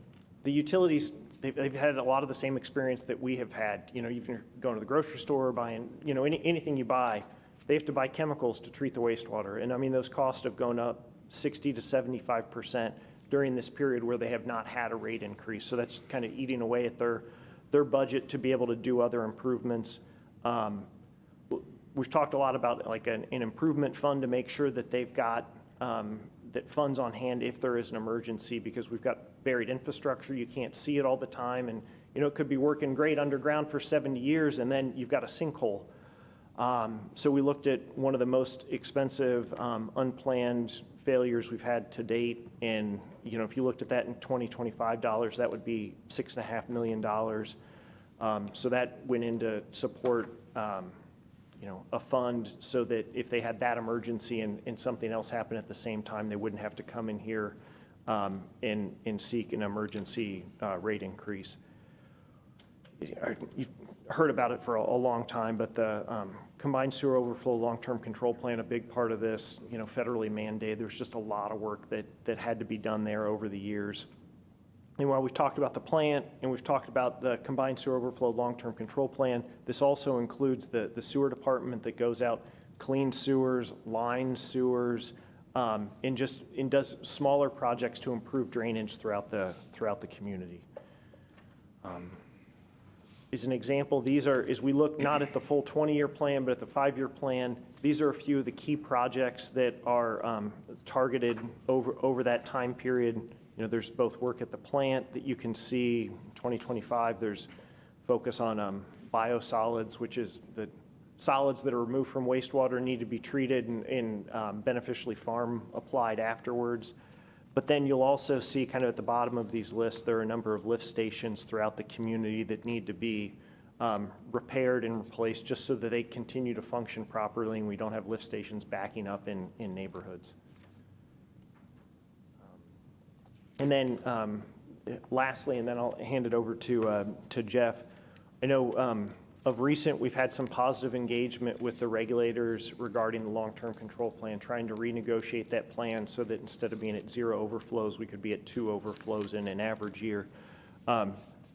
the utilities, they've had a lot of the same experience that we have had. You know, if you're going to the grocery store, buying, you know, anything you buy, they have to buy chemicals to treat the wastewater. And I mean, those costs have gone up 60 to 75% during this period where they have not had a rate increase. So that's kind of eating away at their budget to be able to do other improvements. We've talked a lot about like an improvement fund to make sure that they've got that funds on hand if there is an emergency, because we've got buried infrastructure. You can't see it all the time, and you know, it could be working great underground for 70 years and then you've got a sinkhole. So we looked at one of the most expensive unplanned failures we've had to date, and you know, if you looked at that in 2025 dollars, that would be $6.5 million. So that went into support you know, a fund so that if they had that emergency and something else happened at the same time, they wouldn't have to come in here and seek an emergency rate increase. You've heard about it for a long time, but the combined sewer overflow long-term control plan, a big part of this, you know, federally mandated. There's just a lot of work that had to be done there over the years. And while we've talked about the plant and we've talked about the combined sewer overflow long-term control plan, this also includes the sewer department that goes out, cleans sewers, lines sewers, and does smaller projects to improve drainage throughout the community. As an example, these are, as we look not at the full 20-year plan, but at the 5-year plan, these are a few of the key projects that are targeted over that time period. You know, there's both work at the plant that you can see, 2025, there's focus on biosolids, which is the solids that are removed from wastewater need to be treated and beneficially farm applied afterwards. But then you'll also see kind of at the bottom of these lists, there are a number of lift stations throughout the community that need to be repaired and replaced just so that they continue to function properly and we don't have lift stations backing up in neighborhoods. And then lastly, and then I'll hand it over to Jeff, I know of recent, we've had some positive engagement with the regulators regarding the long-term control plan, trying to renegotiate that plan so that instead of being at 0 overflows, we could be at 2 overflows in an average year.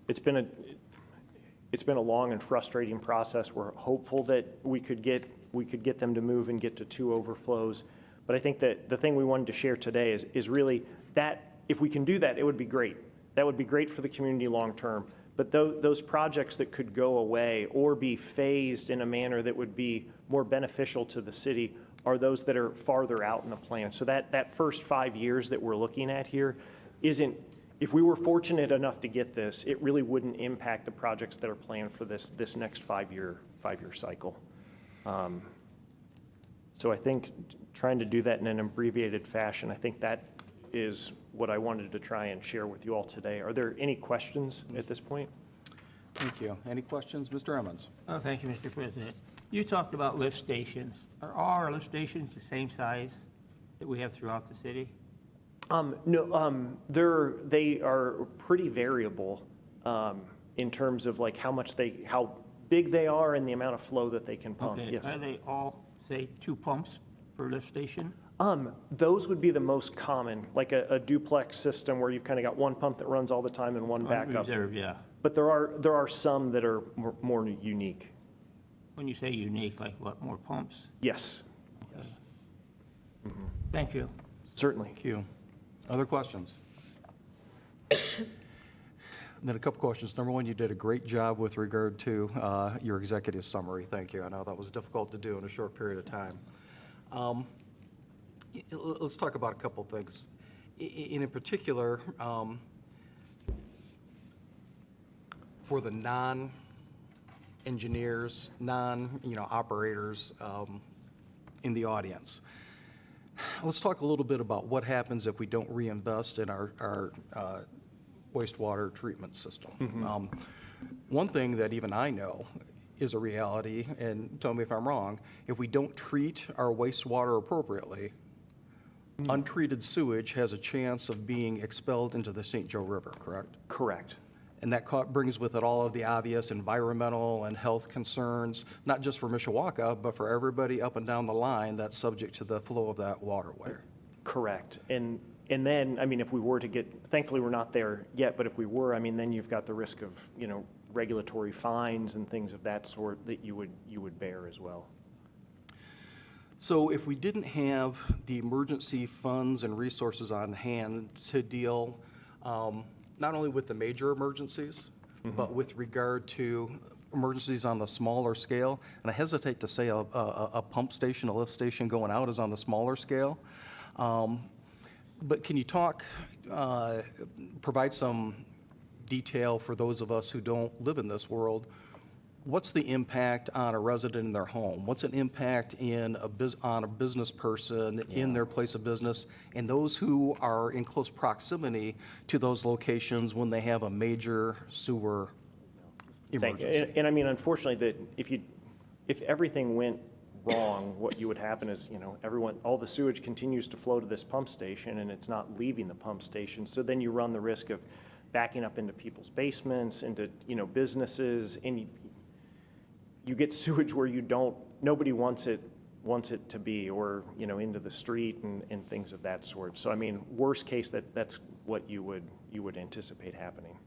It's been a long and frustrating process. We're hopeful that we could get them to move and get to 2 overflows. But I think that the thing we wanted to share today is really that if we can do that, it would be great. That would be great for the community long-term. But those projects that could go away or be phased in a manner that would be more beneficial to the city are those that are farther out in the plan. So that first 5 years that we're looking at here isn't, if we were fortunate enough to get this, it really wouldn't impact the projects that are planned for this next 5-year cycle. So I think trying to do that in an abbreviated fashion, I think that is what I wanted to try and share with you all today. Are there any questions at this point? Thank you. Any questions? Mr. Emmons? Oh, thank you, Mr. President. You talked about lift stations. Are all our lift stations the same size that we have throughout the city? No, they are pretty variable in terms of like how big they are and the amount of flow that they can pump. Okay. Yes. Are they all, say, 2 pumps per lift station? Those would be the most common, like a duplex system where you've kind of got one pump that runs all the time and one backup. Reserve, yeah. But there are some that are more unique. When you say unique, like what, more pumps? Yes. Okay. Thank you. Certainly. Thank you. Other questions? Then a couple questions. Number one, you did a great job with regard to your executive summary. Thank you. I know that was difficult to do in a short period of time. Let's talk about a couple things. In particular, for the non-engineers, operators in the audience. Let's talk a little bit about what happens if we don't reinvest in our wastewater treatment system. One thing that even I know is a reality, and tell me if I'm wrong, if we don't treat our wastewater appropriately, untreated sewage has a chance of being expelled into the St. Joe River, correct? Correct. And that brings with it all of the obvious environmental and health concerns, not just for Mishawaka, but for everybody up and down the line that's subject to the flow of that waterway. Correct. And then, I mean, if we were to get, thankfully, we're not there yet, but if we were, I mean, then you've got the risk of, regulatory fines and things of that sort that you would bear as well. So if we didn't have the emergency funds and resources on hand to deal not only with the major emergencies, but with regard to emergencies on the smaller scale, and I hesitate to say a pump station, a lift station going out is on the smaller scale. But can you provide some detail for those of us who don't live in this world? What's the impact on a resident in their home? What's an impact on a business person in their place of business, and those who are in close proximity to those locations when they have a major sewer Thank you. emergency? And I mean, unfortunately, that if everything went wrong, what would happen is, all the sewage continues to flow to this pump station, and it's not leaving the pump station. So then you run the risk of backing up into people's basements, into, businesses, and you get sewage where nobody wants it to be, or, into the street and things of that sort. So, I mean, worst case, that's what you would anticipate happening.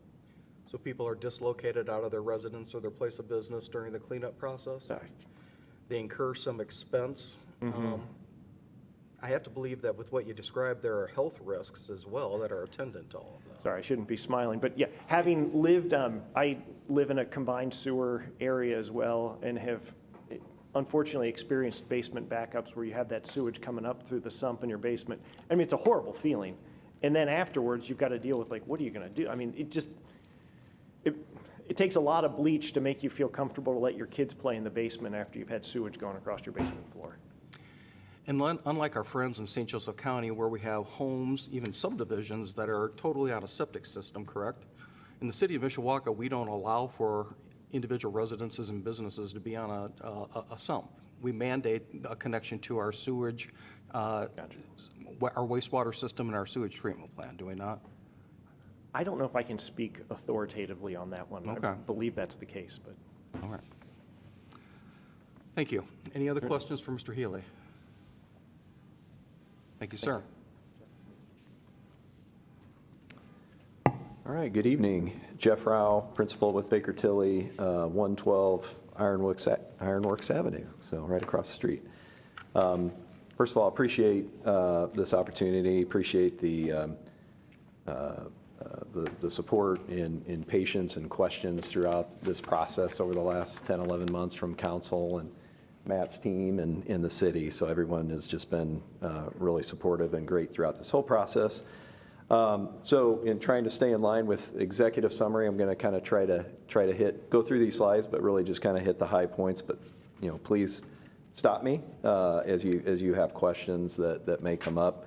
So people are dislocated out of their residence or their place of business during the cleanup process? They incur some expense. I have to believe that with what you described, there are health risks as well that are attendant to all of that. Sorry, I shouldn't be smiling, but yeah, having lived, I live in a combined sewer area as well, and have unfortunately experienced basement backups where you have that sewage coming up through the sump in your basement. I mean, it's a horrible feeling. And then afterwards, you've got to deal with, what are you going to do? I mean, it takes a lot of bleach to make you feel comfortable to let your kids play in the basement after you've had sewage going across your basement floor. And unlike our friends in St. Joseph County, where we have homes, even subdivisions, that are totally on a septic system, correct? In the city of Mishawaka, we don't allow for individual residences and businesses to be on a sump. We mandate a connection to our sewage, our wastewater system and our sewage treatment plant, do we not? I don't know if I can speak authoritatively on that one. Okay. I believe that's the case, but. All right. Thank you. Any other questions for Mr. Healy? Thank you, sir. All right, good evening. Jeff Rao, principal with Baker Tilly, 112 Ironworks Avenue, so right across the street. First of all, appreciate this opportunity, appreciate the support in patience and questions throughout this process over the last 10, 11 months from council and Matt's team and in the city. So everyone has just been really supportive and great throughout this whole process. So in trying to stay in line with executive summary, I'm going to kind of try to go through these slides, but really just kind of hit the high points. But please stop me as you have questions that may come up.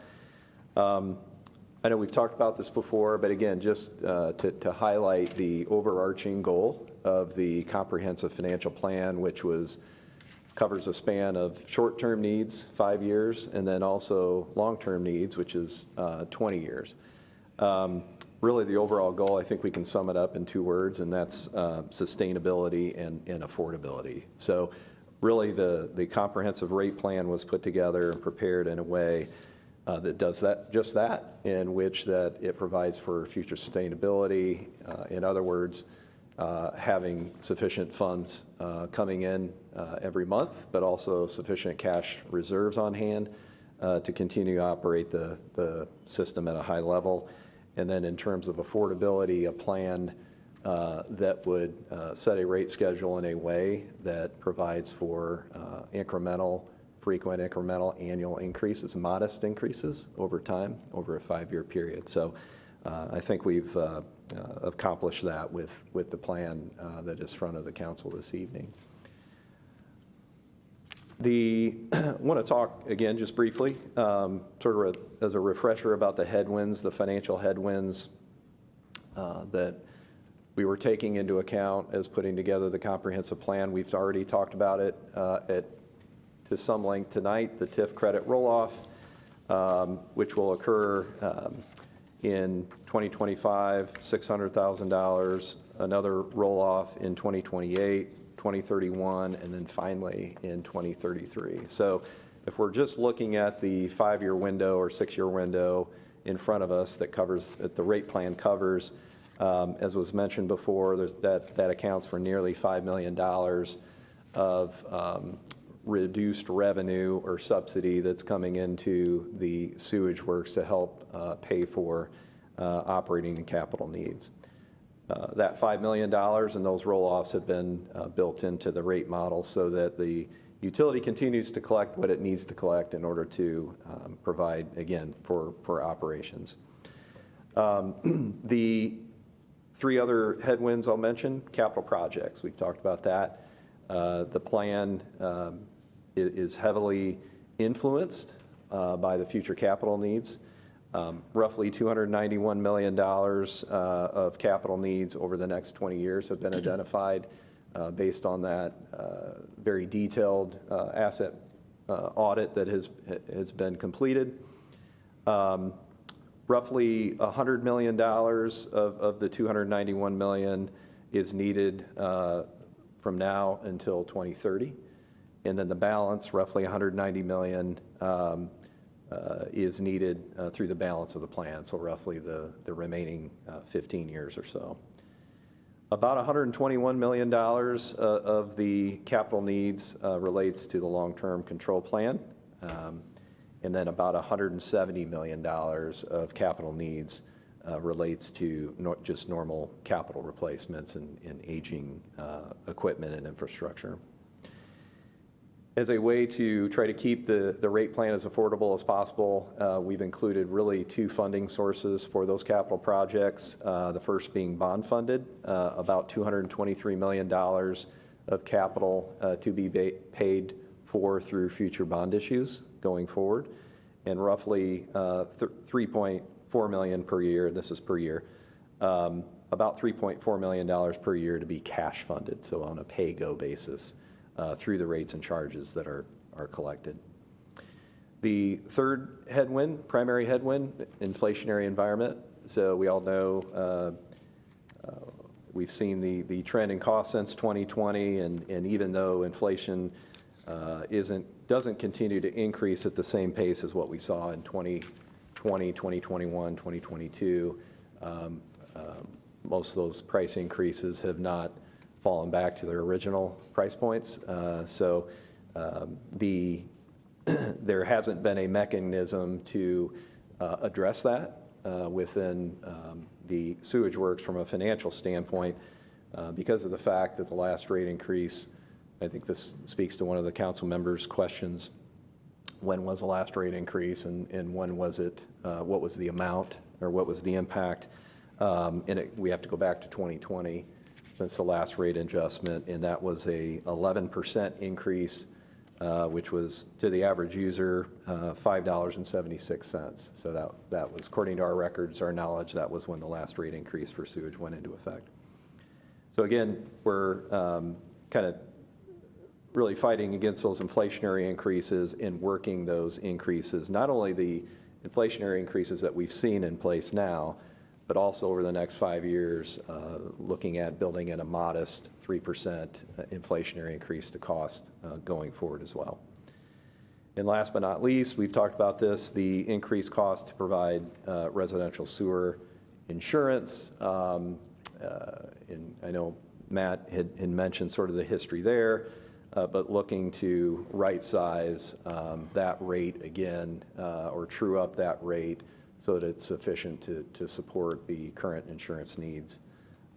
I know we've talked about this before, but again, just to highlight the overarching goal of the comprehensive financial plan, which covers a span of short-term needs, 5 years, and then also long-term needs, which is 20 years. Really, the overall goal, I think we can sum it up in 2 words, and that's sustainability and affordability. So really, the comprehensive rate plan was put together and prepared in a way that does just that, in which that it provides for future sustainability. In other words, having sufficient funds coming in every month, but also sufficient cash reserves on hand to continue to operate the system at a high level. And then in terms of affordability, a plan that would set a rate schedule in a way that provides for frequent incremental annual increases, modest increases over time, over a 5-year period. So I think we've accomplished that with the plan that is in front of the council this evening. I want to talk again, just briefly, sort of as a refresher about the headwinds, the financial headwinds that we were taking into account as putting together the comprehensive plan. We've already talked about it to some length tonight, the TIF credit roll-off, which will occur in 2025, $600,000, another roll-off in 2028, 2031, and then finally in 2033. So if we're just looking at the 5-year window or 6-year window in front of us that the rate plan covers, as was mentioned before, that accounts for nearly $5 million of reduced revenue or subsidy that's coming into the sewage works to help pay for operating and capital needs. That $5 million and those roll-offs have been built into the rate model so that the utility continues to collect what it needs to collect in order to provide, again, for operations. The 3 other headwinds I'll mention, capital projects. We've talked about that. The plan is heavily influenced by the future capital needs. Roughly $291 million of capital needs over the next 20 years have been identified based on that very detailed asset audit that has been completed. Roughly $100 million of the $291 million is needed from now until 2030. And then the balance, roughly $190 million, is needed through the balance of the plan, so roughly the remaining 15 years or so. About $121 million of the capital needs relates to the long-term control plan. And then about $170 million of capital needs relates to just normal capital replacements and aging equipment and infrastructure. As a way to try to keep the rate plan as affordable as possible, we've included really 2 funding sources for those capital projects. The first being bond funded, about $223 million of capital to be paid for through future bond issues going forward, and roughly $3.4 million per year, this is per year, about $3.4 million per year to be cash funded, so on a pay-go basis through the rates and charges that are collected. The third headwind, primary headwind, inflationary environment. So we all know we've seen the trend in costs since 2020, and even though inflation doesn't continue to increase at the same pace as what we saw in 2020, 2021, 2022, most of those price increases have not fallen back to their original price points. So there hasn't been a mechanism to address that within the sewage works from a financial standpoint because of the fact that the last rate increase, I think this speaks to one of the council members' questions, when was the last rate increase and when was it, what was the amount or what was the impact? We have to go back to 2020 since the last rate adjustment, and that was a 11% increase, which was to the average user $5.76. So that was, according to our records, our knowledge, that was when the last rate increase for sewage went into effect. So again, we're kind of really fighting against those inflationary increases and working those increases, not only the inflationary increases that we've seen in place now, but also over the next 5 years, looking at building in a modest 3% inflationary increase to cost going forward as well. And last but not least, we've talked about this, the increased cost to provide residential sewer insurance. And I know Matt had mentioned sort of the history there. but looking to right-size that rate again, or true up that rate so that it's sufficient to support the current insurance needs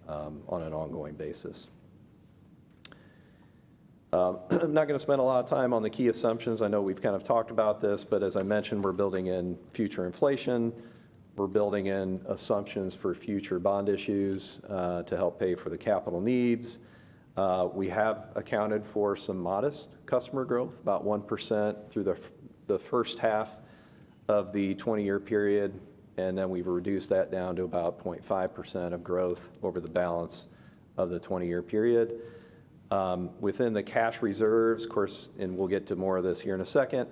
on an ongoing basis. I'm not going to spend a lot of time on the key assumptions. I know we've kind of talked about this, but as I mentioned, we're building in future inflation. We're building in assumptions for future bond issues to help pay for the capital needs. We have accounted for some modest customer growth, about 1% through the first half of the 20-year period, and then we've reduced that down to about 0.5% of growth over the balance of the 20-year period. Within the cash reserves, of course, and we'll get to more of this here in a second,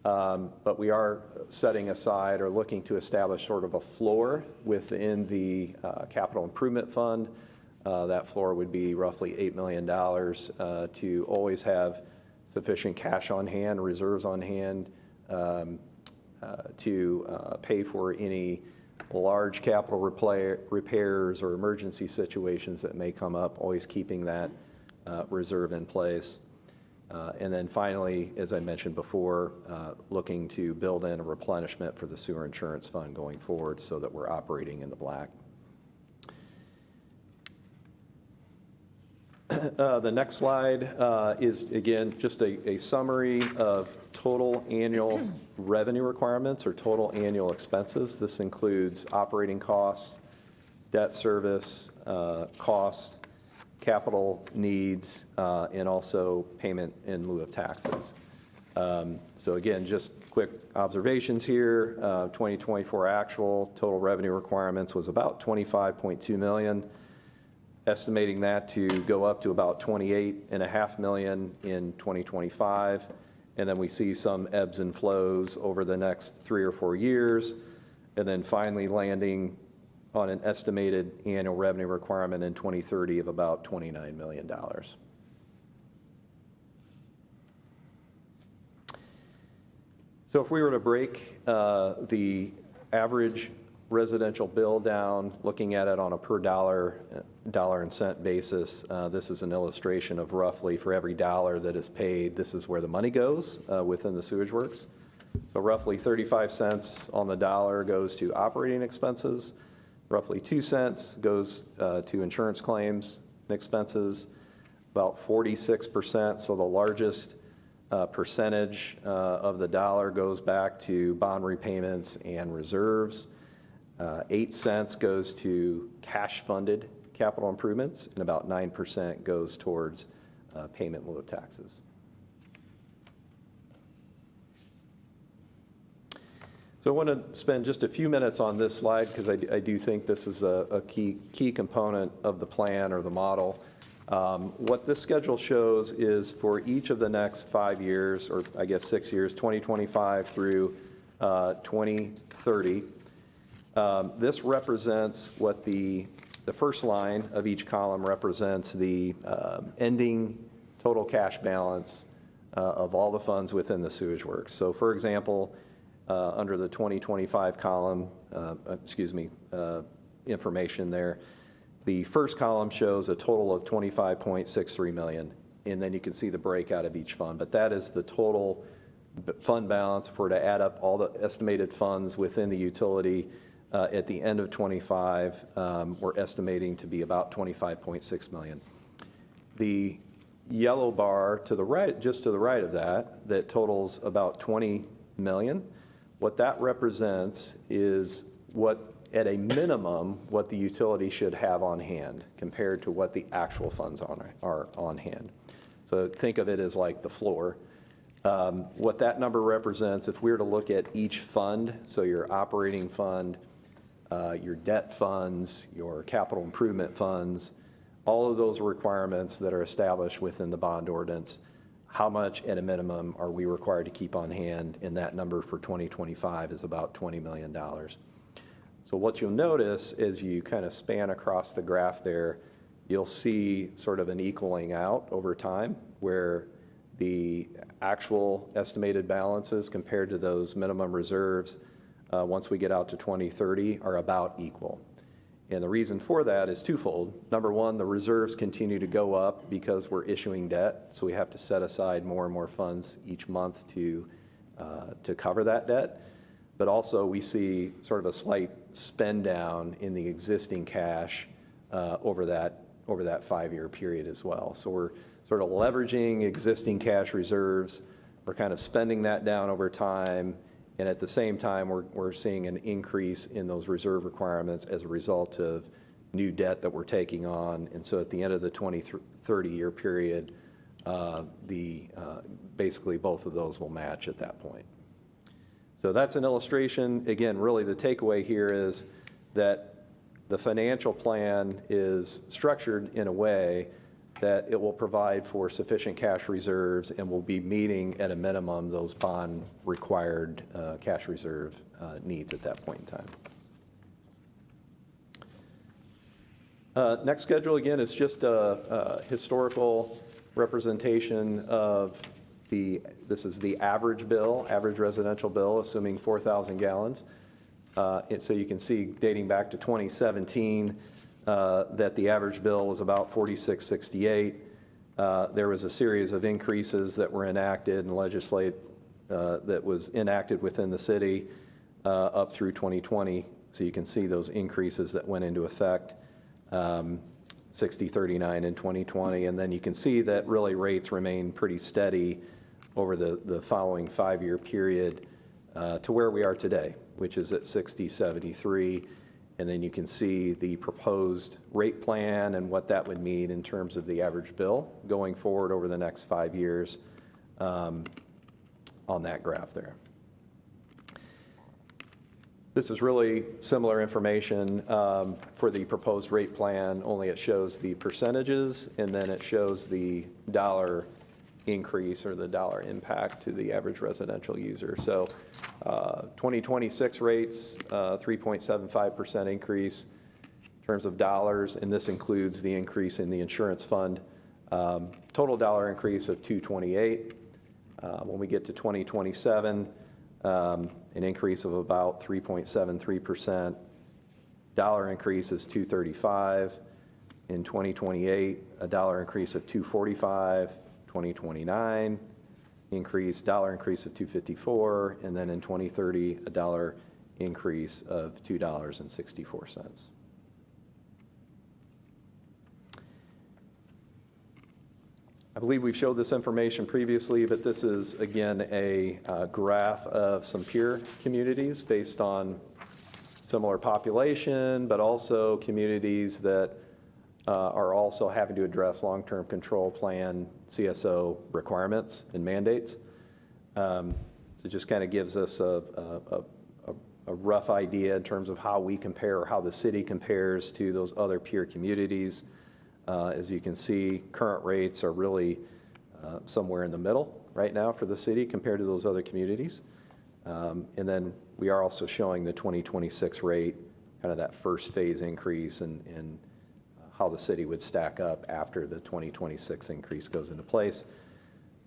but we are setting aside or looking to establish sort of a floor within the capital improvement fund. That floor would be roughly $8 million to always have sufficient cash on hand, reserves on hand to pay for any large capital repairs or emergency situations that may come up, always keeping that reserve in place. And then finally, as I mentioned before, looking to build in a replenishment for the sewer insurance fund going forward so that we're operating in the black. The next slide is, again, just a summary of total annual revenue requirements or total annual expenses. This includes operating costs, debt service costs, capital needs, and also payment in lieu of taxes. So again, just quick observations here. 2024 actual total revenue requirements was about $25.2 million. Estimating that to go up to about $28.5 million in 2025. And then we see some ebbs and flows over the next 3 or 4 years. And then finally landing on an estimated annual revenue requirement in 2030 of about $29 million. So if we were to break the average residential bill down, looking at it on a per dollar and cent basis, this is an illustration of roughly for every dollar that is paid, this is where the money goes within the sewage works. So roughly 35 cents on the dollar goes to operating expenses, roughly 2 cents goes to insurance claims and expenses, about 46%, so the largest percentage of the dollar goes back to bond repayments and reserves. 8 cents goes to cash-funded capital improvements, and about 9% goes towards payment in lieu of taxes. So I want to spend just a few minutes on this slide because I do think this is a key component of the plan or the model. What this schedule shows is for each of the next 5 years, or I guess 6 years, 2025 through 2030, this represents what the first line of each column represents the ending total cash balance of all the funds within the sewage works. So for example, under the 2025 column, information there, the first column shows a total of $25.63 million, and then you can see the breakout of each fund. But that is the total fund balance for to add up all the estimated funds within the utility. At the end of 25, we're estimating to be about $25.6 million. The yellow bar to the right, just to the right of that totals about $20 million. What that represents is what, at a minimum, what the utility should have on hand compared to what the actual funds are on hand. So think of it as like the floor. What that number represents, if we were to look at each fund, so your operating fund, your debt funds, your capital improvement funds, all of those requirements that are established within the bond ordinance, how much at a minimum are we required to keep on hand? And that number for 2025 is about $20 million. So what you'll notice as you kind of span across the graph there, you'll see sort of an equaling out over time where the actual estimated balances compared to those minimum reserves once we get out to 2030 are about equal. And the reason for that is twofold. Number one, the reserves continue to go up because we're issuing debt, so we have to set aside more and more funds each month to cover that debt. But also, we see sort of a slight spend down in the existing cash over that 5-year period as well. So we're sort of leveraging existing cash reserves. We're kind of spending that down over time. And at the same time, we're seeing an increase in those reserve requirements as a result of new debt that we're taking on. And so at the end of the 20-30-year period, basically both of those will match at that point. So that's an illustration. Again, really the takeaway here is that the financial plan is structured in a way that it will provide for sufficient cash reserves and will be meeting at a minimum those bond required cash reserve needs at that point in time. Next schedule, again, is just a historical representation of this is the average bill, average residential bill, assuming 4,000 gallons. And so you can see dating back to 2017 that the average bill was about $46.68. There was a series of increases that were enacted and that was enacted within the city up through 2020. So you can see those increases that went into effect, 60.39 in 2020. And then you can see that really rates remain pretty steady over the following 5-year period to where we are today, which is at 60.73. And then you can see the proposed rate plan and what that would mean in terms of the average bill going forward over the next 5 years on that graph there. This is really similar information for the proposed rate plan, only it shows the percentages and then it shows the dollar increase or the dollar impact to the average residential user. So 2026 rates, 3.75% increase in terms of dollars, and this includes the increase in the insurance fund. Total dollar increase of $228. When we get to 2027, an increase of about 3.73%. Dollar increase is $235. In 2028, a dollar increase of $245. 2029 dollar increase of $254, and then in 2030 a dollar increase of $2.64. I believe we've showed this information previously, but this is again a graph of some peer communities based on similar population, but also communities that are also having to address long-term control plan CSO requirements and mandates. So it just kind of gives us a rough idea in terms of how we compare or how the city compares to those other peer communities. As you can see, current rates are really somewhere in the middle right now for the city compared to those other communities. And then we are also showing the 2026 rate, kind of that first phase increase and how the city would stack up after the 2026 increase goes into place.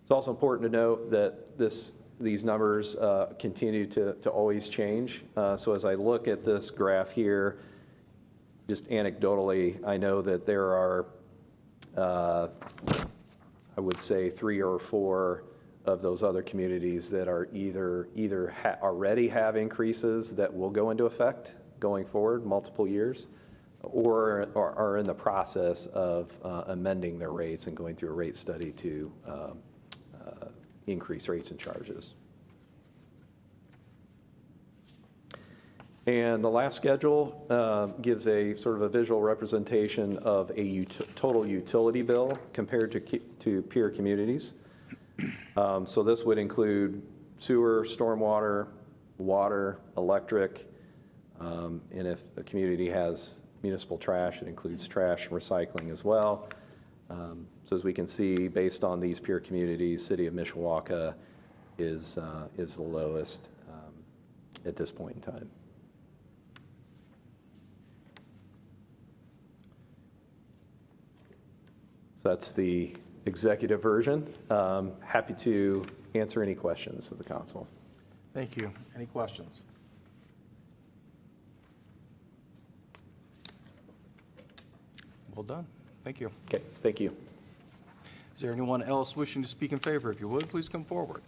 It's also important to note that these numbers continue to always change. So as I look at this graph here, just anecdotally, I know that there are, I would say 3 or 4 of those other communities that are either already have increases that will go into effect going forward multiple years, or are in the process of amending their rates and going through a rate study to increase rates and charges. And the last schedule gives a sort of a visual representation of a total utility bill compared to peer communities. So this would include sewer, stormwater, water, electric, and if a community has municipal trash, it includes trash and recycling as well. So as we can see, based on these peer communities, City of Mishawaka is the lowest at this point in time. So that's the executive version. Happy to answer any questions of the council. Thank you. Any questions? Well done. Thank you. Okay, thank you. Is there anyone else wishing to speak in favor? If you would, please come forward.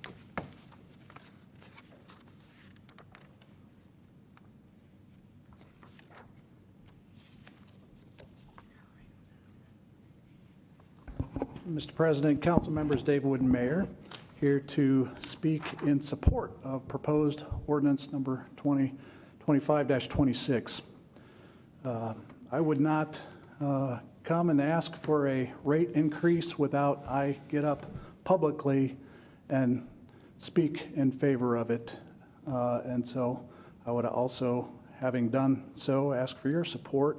Mr. President, council members, Dave Wooden, Mayor, here to speak in support of proposed ordinance number 2025-26. I would not come and ask for a rate increase without I get up publicly and speak in favor of it. And so I would also, having done so, ask for your support.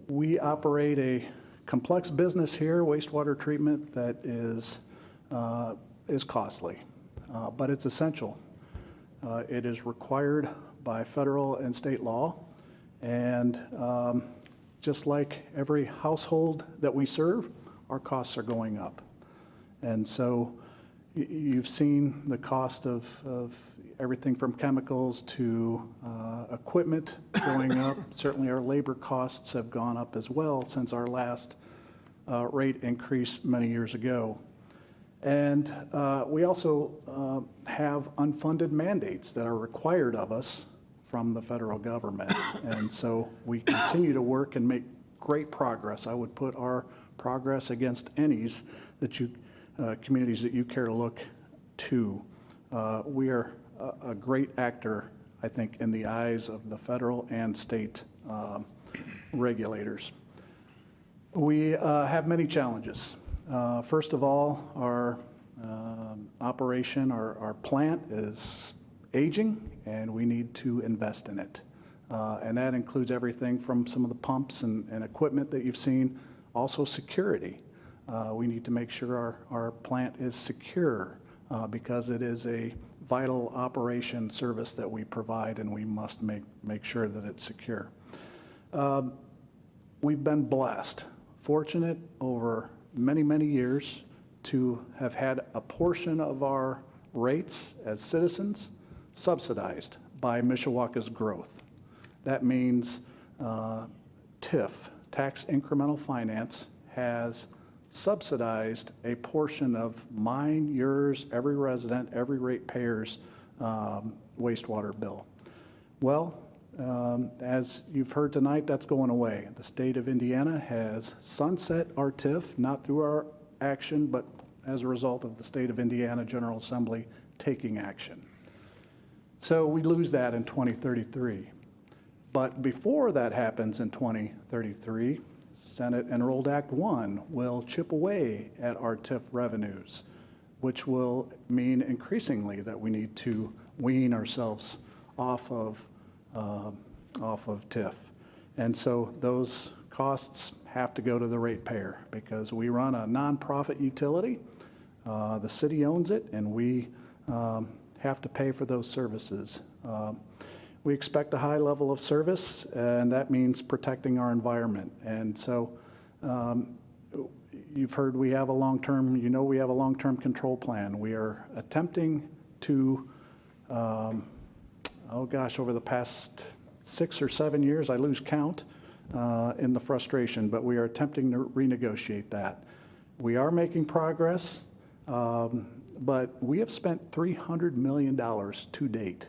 We operate a complex business here, wastewater treatment, that is costly, but it's essential. It is required by federal and state law, and just like every household that we serve, our costs are going up. And so you've seen the cost of everything from chemicals to equipment going up. Certainly our labor costs have gone up as well since our last rate increase many years ago. And we also have unfunded mandates that are required of us from the federal government. And so we continue to work and make great progress. I would put our progress against any's that you, communities that you care to look to. We are a great actor, I think, in the eyes of the federal and state regulators. We have many challenges. First of all, our operation, our plant is aging, and we need to invest in it. And that includes everything from some of the pumps and equipment that you've seen, also security. We need to make sure our plant is secure because it is a vital operation service that we provide, and we must make sure that it's secure. We've been blessed, fortunate over many, many years to have had a portion of our rates as citizens subsidized by Mishawaka's growth. That means TIF, Tax Incremental Finance, has subsidized a portion of mine, yours, every resident, every ratepayer's wastewater bill. Well, as you've heard tonight, that's going away. The state of Indiana has sunset our TIF, not through our action, but as a result of the state of Indiana General Assembly taking action. So we lose that in 2033. But before that happens in 2033, Senate Enrolled Act 1 will chip away at our TIF revenues, which will mean increasingly that we need to wean ourselves off of TIF. And so those costs have to go to the ratepayer because we run a nonprofit utility. The city owns it, and we have to pay for those services. We expect a high level of service, and that means protecting our environment. And so you've heard we have a long-term, we have a long-term control plan. We are attempting to, over the past 6 or 7 years, I lose count in the frustration, but we are attempting to renegotiate that. We are making progress, but we have spent $300 million to date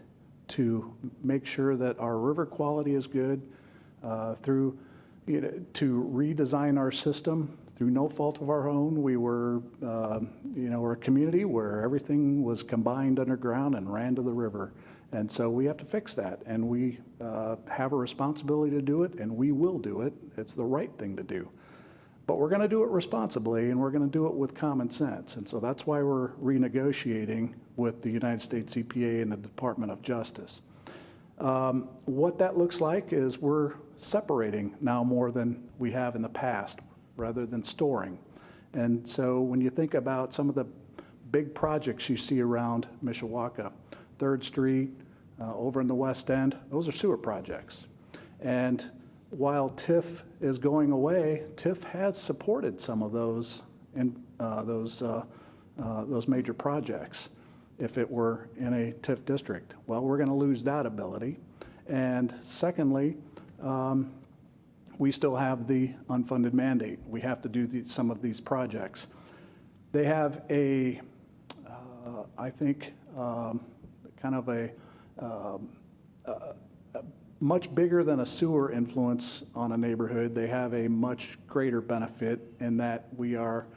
to make sure that our river quality is good, to redesign our system through no fault of our own. We were, we're a community where everything was combined underground and ran to the river. And so we have to fix that, and we have a responsibility to do it, and we will do it. It's the right thing to do. But we're going to do it responsibly, and we're going to do it with common sense. And so that's why we're renegotiating with the United States EPA and the Department of Justice. What that looks like is we're separating now more than we have in the past, rather than storing. And so when you think about some of the big projects you see around Mishawaka, 3rd Street, over in the West End, those are sewer projects. And while TIF is going away, TIF has supported some of those major projects if it were in a TIF district. Well, we're going to lose that ability. And secondly, we still have the unfunded mandate. We have to do some of these projects. They have a, I think, kind of a much bigger than a sewer influence on a neighborhood. They have a much greater benefit in that we are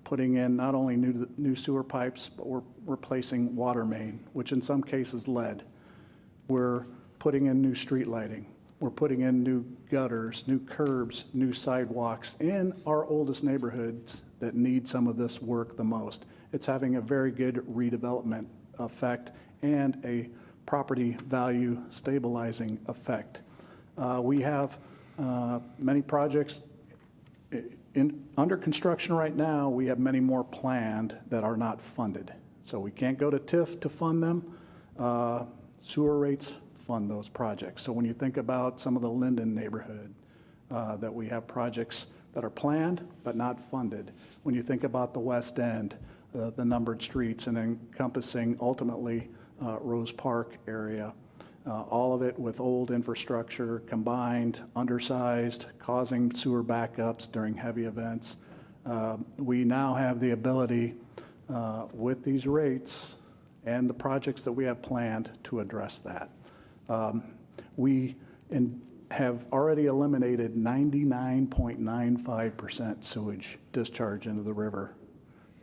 putting in not only new sewer pipes, but we're replacing water main, which in some cases lead. We're putting in new street lighting. We're putting in new gutters, new curbs, new sidewalks in our oldest neighborhoods that need some of this work the most. It's having a very good redevelopment effect and a property value stabilizing effect. We have many projects under construction right now. We have many more planned that are not funded. So we can't go to TIF to fund them. Sewer rates fund those projects. So when you think about some of the Linden neighborhood, that we have projects that are planned but not funded. When you think about the West End, the numbered streets and encompassing ultimately Rose Park area, all of it with old infrastructure combined, undersized, causing sewer backups during heavy events. We now have the ability with these rates and the projects that we have planned to address that. We have already eliminated 99.95% sewage discharge into the river.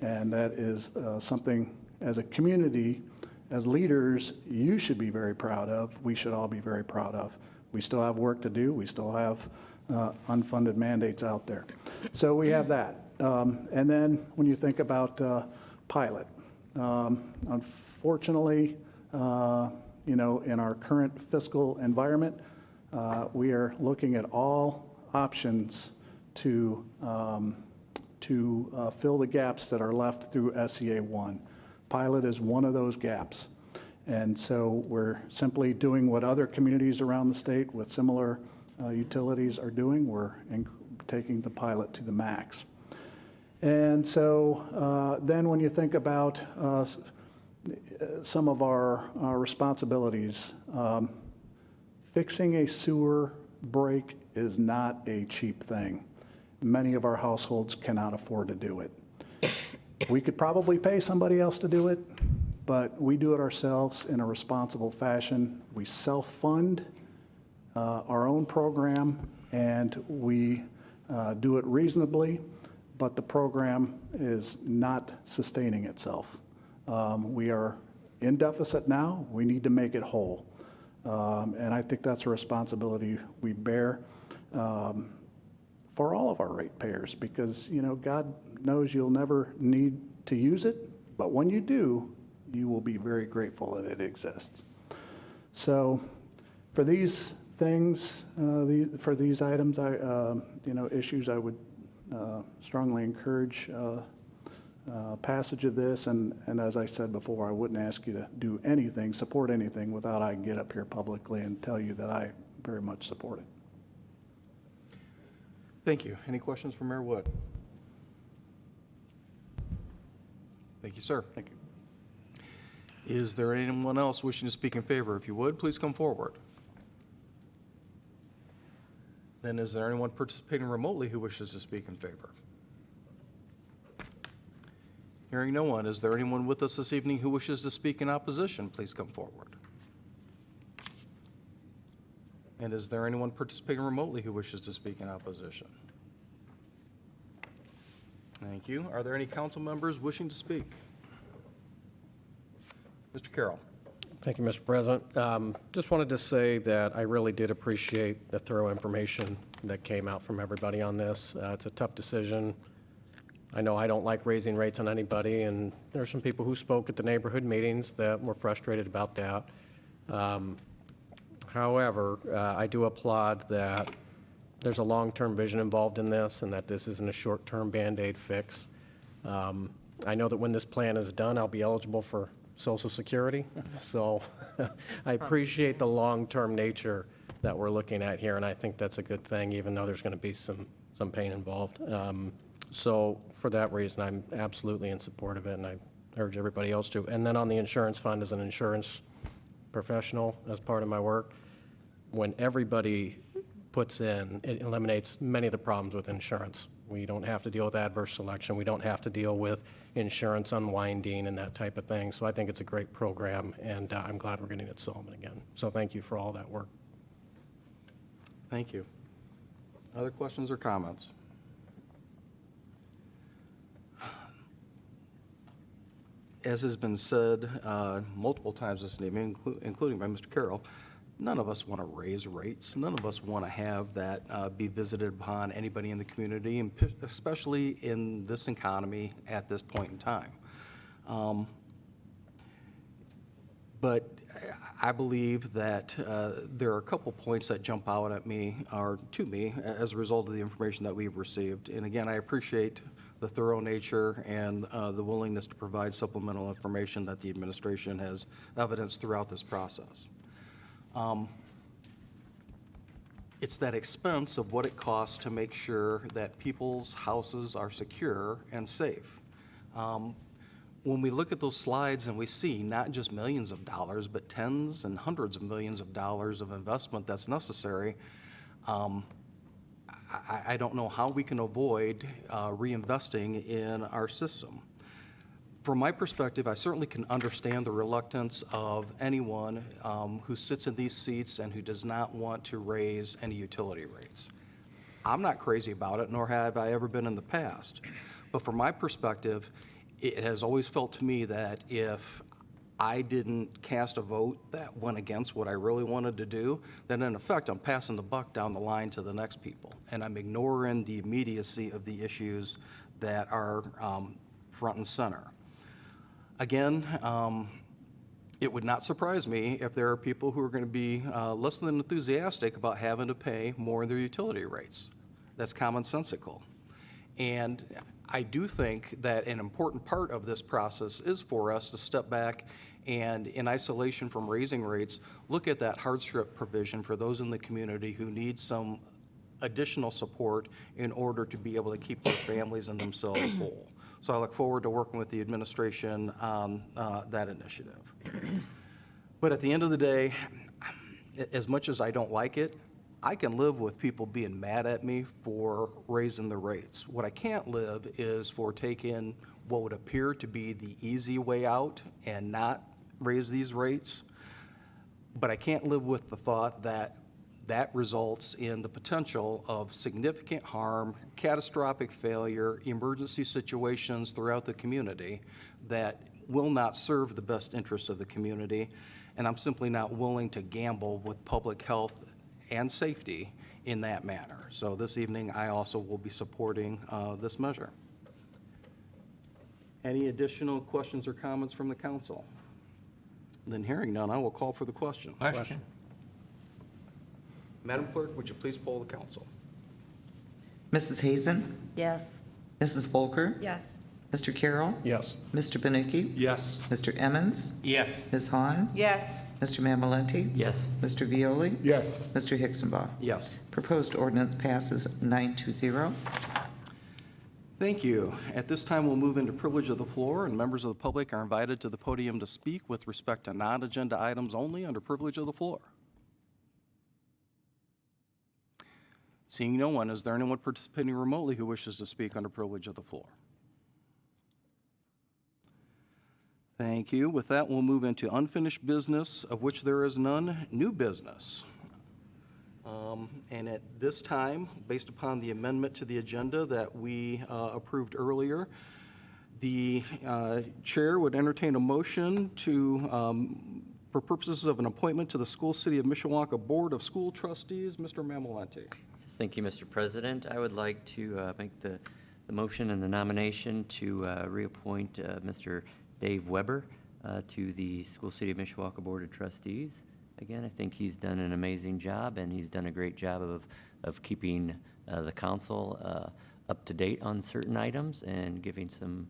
And that is something, as a community, as leaders, you should be very proud of. We should all be very proud of. We still have work to do. We still have unfunded mandates out there. So we have that. And then when you think about pilot, unfortunately, in our current fiscal environment, we are looking at all options to fill the gaps that are left through SEA 1. Pilot is one of those gaps. And so we're simply doing what other communities around the state with similar utilities are doing. We're taking the pilot to the max. And so then when you think about some of our responsibilities, fixing a sewer break is not a cheap thing. Many of our households cannot afford to do it. We could probably pay somebody else to do it, but we do it ourselves in a responsible fashion. We self-fund our own program, and we do it reasonably, but the program is not sustaining itself. We are in deficit now. We need to make it whole. And I think that's a responsibility we bear for all of our ratepayers, because, God knows you'll never need to use it, but when you do, you will be very grateful that it exists. So for these things, for these items, issues, I would strongly encourage passage of this. And as I said before, I wouldn't ask you to do anything, support anything, without I get up here publicly and tell you that I very much support it. Thank you. Any questions for Mayor Wood? Thank you, sir. Thank you. Is there anyone else wishing to speak in favor? If you would, please come forward. Then is there anyone participating remotely who wishes to speak in favor? Hearing no one, is there anyone with us this evening who wishes to speak in opposition? Please come forward. And is there anyone participating remotely who wishes to speak in opposition? Thank you. Are there any council members wishing to speak? Mr. Carroll. Thank you, Mr. President. Just wanted to say that I really did appreciate the thorough information that came out from everybody on this. It's a tough decision. I know I don't like raising rates on anybody, and there are some people who spoke at the neighborhood meetings that were frustrated about that. However, I do applaud that there's a long-term vision involved in this, and that this isn't a short-term Band-Aid fix. I know that when this plan is done, I'll be eligible for Social Security, so I appreciate the long-term nature that we're looking at here, and I think that's a good thing, even though there's going to be some pain involved. So for that reason, I'm absolutely in support of it, and I urge everybody else to. And then on the insurance fund, as an insurance professional, as part of my work, when everybody puts in, it eliminates many of the problems with insurance. We don't have to deal with adverse selection. We don't have to deal with insurance unwinding and that type of thing. So I think it's a great program, and I'm glad we're getting it Sullivan again. So thank you for all that work. Thank you. Other questions or comments? As has been said multiple times this evening, including by Mr. Carroll, none of us want to raise rates. None of us want to have that be visited upon anybody in the community, and especially in this economy at this point in time. But I believe that there are a couple points that jump out at me, or to me, as a result of the information that we've received. And again, I appreciate the thorough nature and the willingness to provide supplemental information that the administration has evidenced throughout this process. It's that expense of what it costs to make sure that people's houses are secure and safe. When we look at those slides and we see not just millions of dollars, but tens and hundreds of millions of dollars of investment that's necessary, I don't know how we can avoid reinvesting in our system. From my perspective, I certainly can understand the reluctance of anyone who sits in these seats and who does not want to raise any utility rates. I'm not crazy about it, nor have I ever been in the past. But from my perspective, it has always felt to me that if I didn't cast a vote that went against what I really wanted to do, then in effect, I'm passing the buck down the line to the next people. And I'm ignoring the immediacy of the issues that are front and center. Again, it would not surprise me if there are people who are going to be less than enthusiastic about having to pay more in their utility rates. That's commonsensical. And I do think that an important part of this process is for us to step back and, in isolation from raising rates, look at that hardship provision for those in the community who need some additional support in order to be able to keep their families and themselves whole. So I look forward to working with the administration on that initiative. But at the end of the day, as much as I don't like it, I can live with people being mad at me for raising the rates. What I can't live is for taking what would appear to be the easy way out and not raise these rates. But I can't live with the thought that that results in the potential of significant harm, catastrophic failure, emergency situations throughout the community that will not serve the best interests of the community. And I'm simply not willing to gamble with public health and safety in that manner. So this evening, I also will be supporting this measure. Any additional questions or comments from the council? Then hearing none, I will call for the question. Question. Madam Clerk, would you please poll the council? Mrs. Hazen? Yes. Mrs. Volker? Yes. Mr. Carroll? Yes. Mr. Benucci? Yes. Mr. Emmons? Yes. Ms. Hahn? Yes. Mr. Mamalenti? Yes. Mr. Violi? Yes. Mr. Hicksonbaugh? Yes. Proposed ordinance passes 9-0. Thank you. At this time, we'll move into privilege of the floor, and members of the public are invited to the podium to speak with respect to non-agenda items only under privilege of the floor. Seeing no one, is there anyone participating remotely who wishes to speak under privilege of the floor? Thank you. With that, we'll move into unfinished business, of which there is none. New business. And at this time, based upon the amendment to the agenda that we approved earlier, the chair would entertain a motion to, for purposes of an appointment to the School City of Mishawaka Board of School Trustees. Mr. Mamalenti. Thank you, Mr. President. I would like to make the motion and the nomination to reappoint Mr. Dave Weber to the School City of Mishawaka Board of Trustees. Again, I think he's done an amazing job, and he's done a great job of keeping the council up to date on certain items and giving some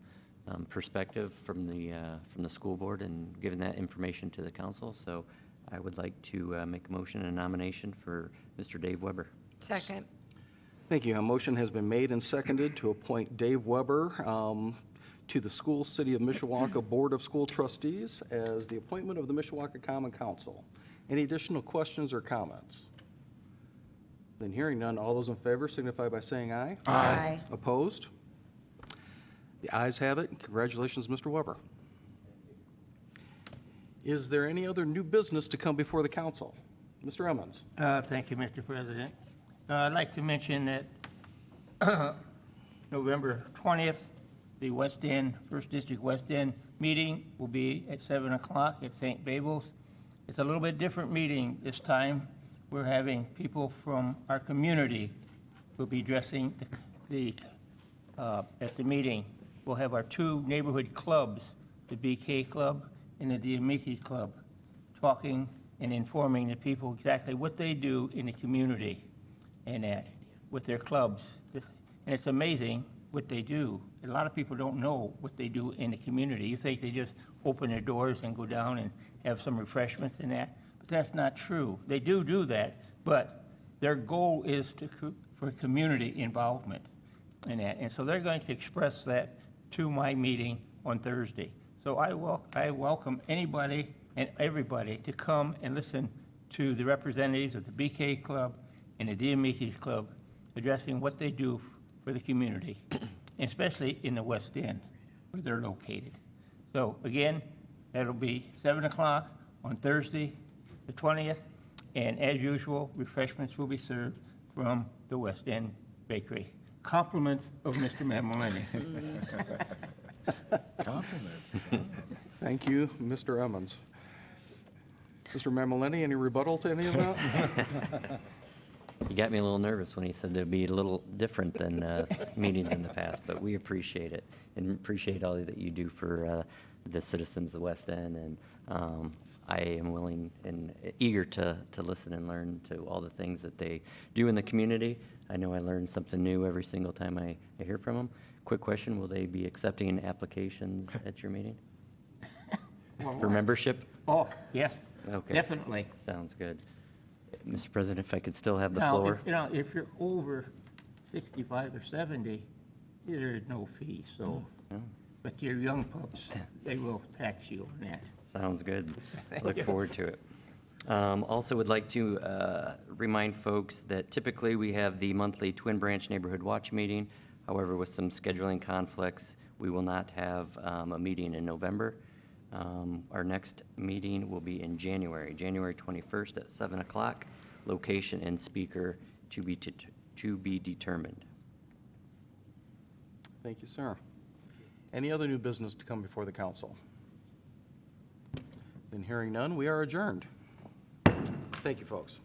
perspective from the school board and giving that information to the council. So I would like to make a motion and a nomination for Mr. Dave Weber. Second. Thank you. A motion has been made and seconded to appoint Dave Weber to the School City of Mishawaka Board of School Trustees as the appointment of the Mishawaka Common Council. Any additional questions or comments? Then hearing none, all those in favor signify by saying aye. Aye. Opposed? The ayes have it. Congratulations, Mr. Weber. Is there any other new business to come before the council? Mr. Emmons? Thank you, Mr. President. I'd like to mention that November 20th, the West End, First District West End meeting will be at 7 o'clock at St. Babel's. It's a little bit different meeting this time. We're having people from our community who will be addressing at the meeting. We'll have our two neighborhood clubs, the BK Club and the Diamiki Club, talking and informing the people exactly what they do in the community and that with their clubs. And it's amazing what they do. A lot of people don't know what they do in the community. You think they just open their doors and go down and have some refreshments and that, but that's not true. They do that, but their goal is for community involvement in that. And so they're going to express that to my meeting on Thursday. So I welcome anybody and everybody to come and listen to the representatives of the BK Club and the Diamiki Club addressing what they do for the community, especially in the West End where they're located. So again, that'll be 7 o'clock on Thursday, the 20th, and as usual, refreshments will be served from the West End Bakery. Compliments of Mr. Mammalini. Compliments. Thank you, Mr. Emmons. Mr. Mammalini, any rebuttal to any of that? You got me a little nervous when he said there'd be a little different than meetings in the past, but we appreciate it and appreciate all that you do for the citizens of the West End. And I am willing and eager to listen and learn to all the things that they do in the community. I know I learn something new every single time I hear from them. Quick question, will they be accepting applications at your meeting for membership? Oh, yes, Okay. definitely. Sounds good. Mr. President, if I could still have the Now, floor. if you're over 65 or 70, there is no fee, so, but your young pups, they will tax you on that. Sounds good. Look forward to it. Also would like to remind folks that typically we have the monthly Twin Branch Neighborhood Watch meeting. However, with some scheduling conflicts, we will not have a meeting in November. Our next meeting will be in January 21st at 7 o'clock. Location and speaker to be determined. Thank you, sir. Any other new business to come before the council? Then hearing none, we are adjourned. Thank you, folks.